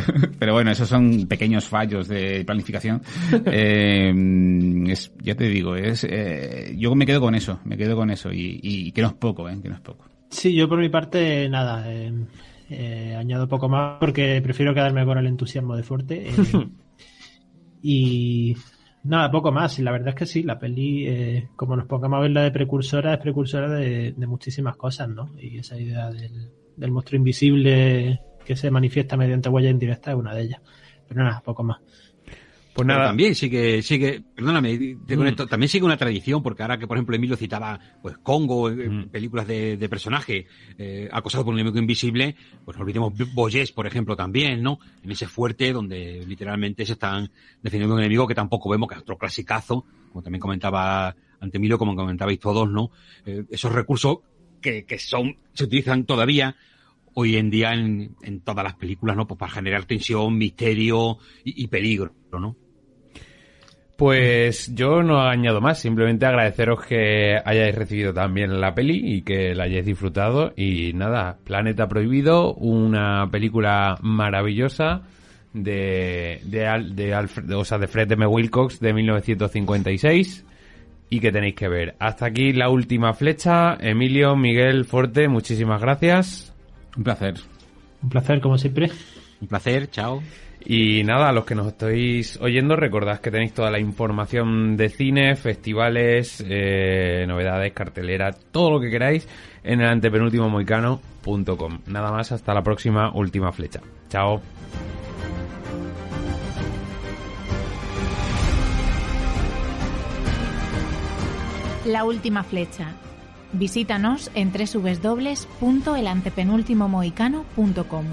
bueno, esos son pequeños fallos de planificación. Ya te digo, yo me quedo con eso, y que no es poco, que no es poco. Sí, yo por mi parte, nada, añado poco más porque prefiero quedarme con el entusiasmo de Forte. Y Nada, poco más. Y la verdad es que sí, la peli, como nos pongamos a verla de precursora, es precursora de muchísimas cosas, ¿no? Y esa idea del monstruo invisible que se manifiesta mediante huella indirecta es una de ellas. Pero nada, poco más. Pues nada. Pero también sigue, perdóname, también sigue una tradición, porque ahora que, por ejemplo, Emilio citaba, pues, Congo, películas de personaje acosado por un enemigo invisible, pues no olvidemos Boyés, por ejemplo, también, ¿no? En ese fuerte donde literalmente se están defendiendo un enemigo que tampoco vemos, que es otro clasicazo, como también comentaba ante Emilio, como comentabais todos, ¿no? Esos recursos que se utilizan todavía hoy en día en todas las películas, ¿no? Pues para generar tensión, misterio y peligro, ¿no? Pues yo no añado más, simplemente agradeceros que hayáis recibido también la peli y que la hayáis disfrutado. Y nada, Planeta Prohibido, una película maravillosa de Fred M. Wilcox de 1956 y que tenéis que ver. Hasta aquí La Última Flecha. Emilio, Miguel, Forte, muchísimas gracias. Un placer. Un placer, como siempre. Un placer, chao. Y nada, a los que nos estáis oyendo, recordad que tenéis toda la información de cine, festivales, novedades, cartelera, todo lo que queráis en el antepenultimomohicano.com. Nada más, hasta la próxima Última Flecha. Chao. La Última Flecha. Visítanos en www.elantepenultimomohicano.com.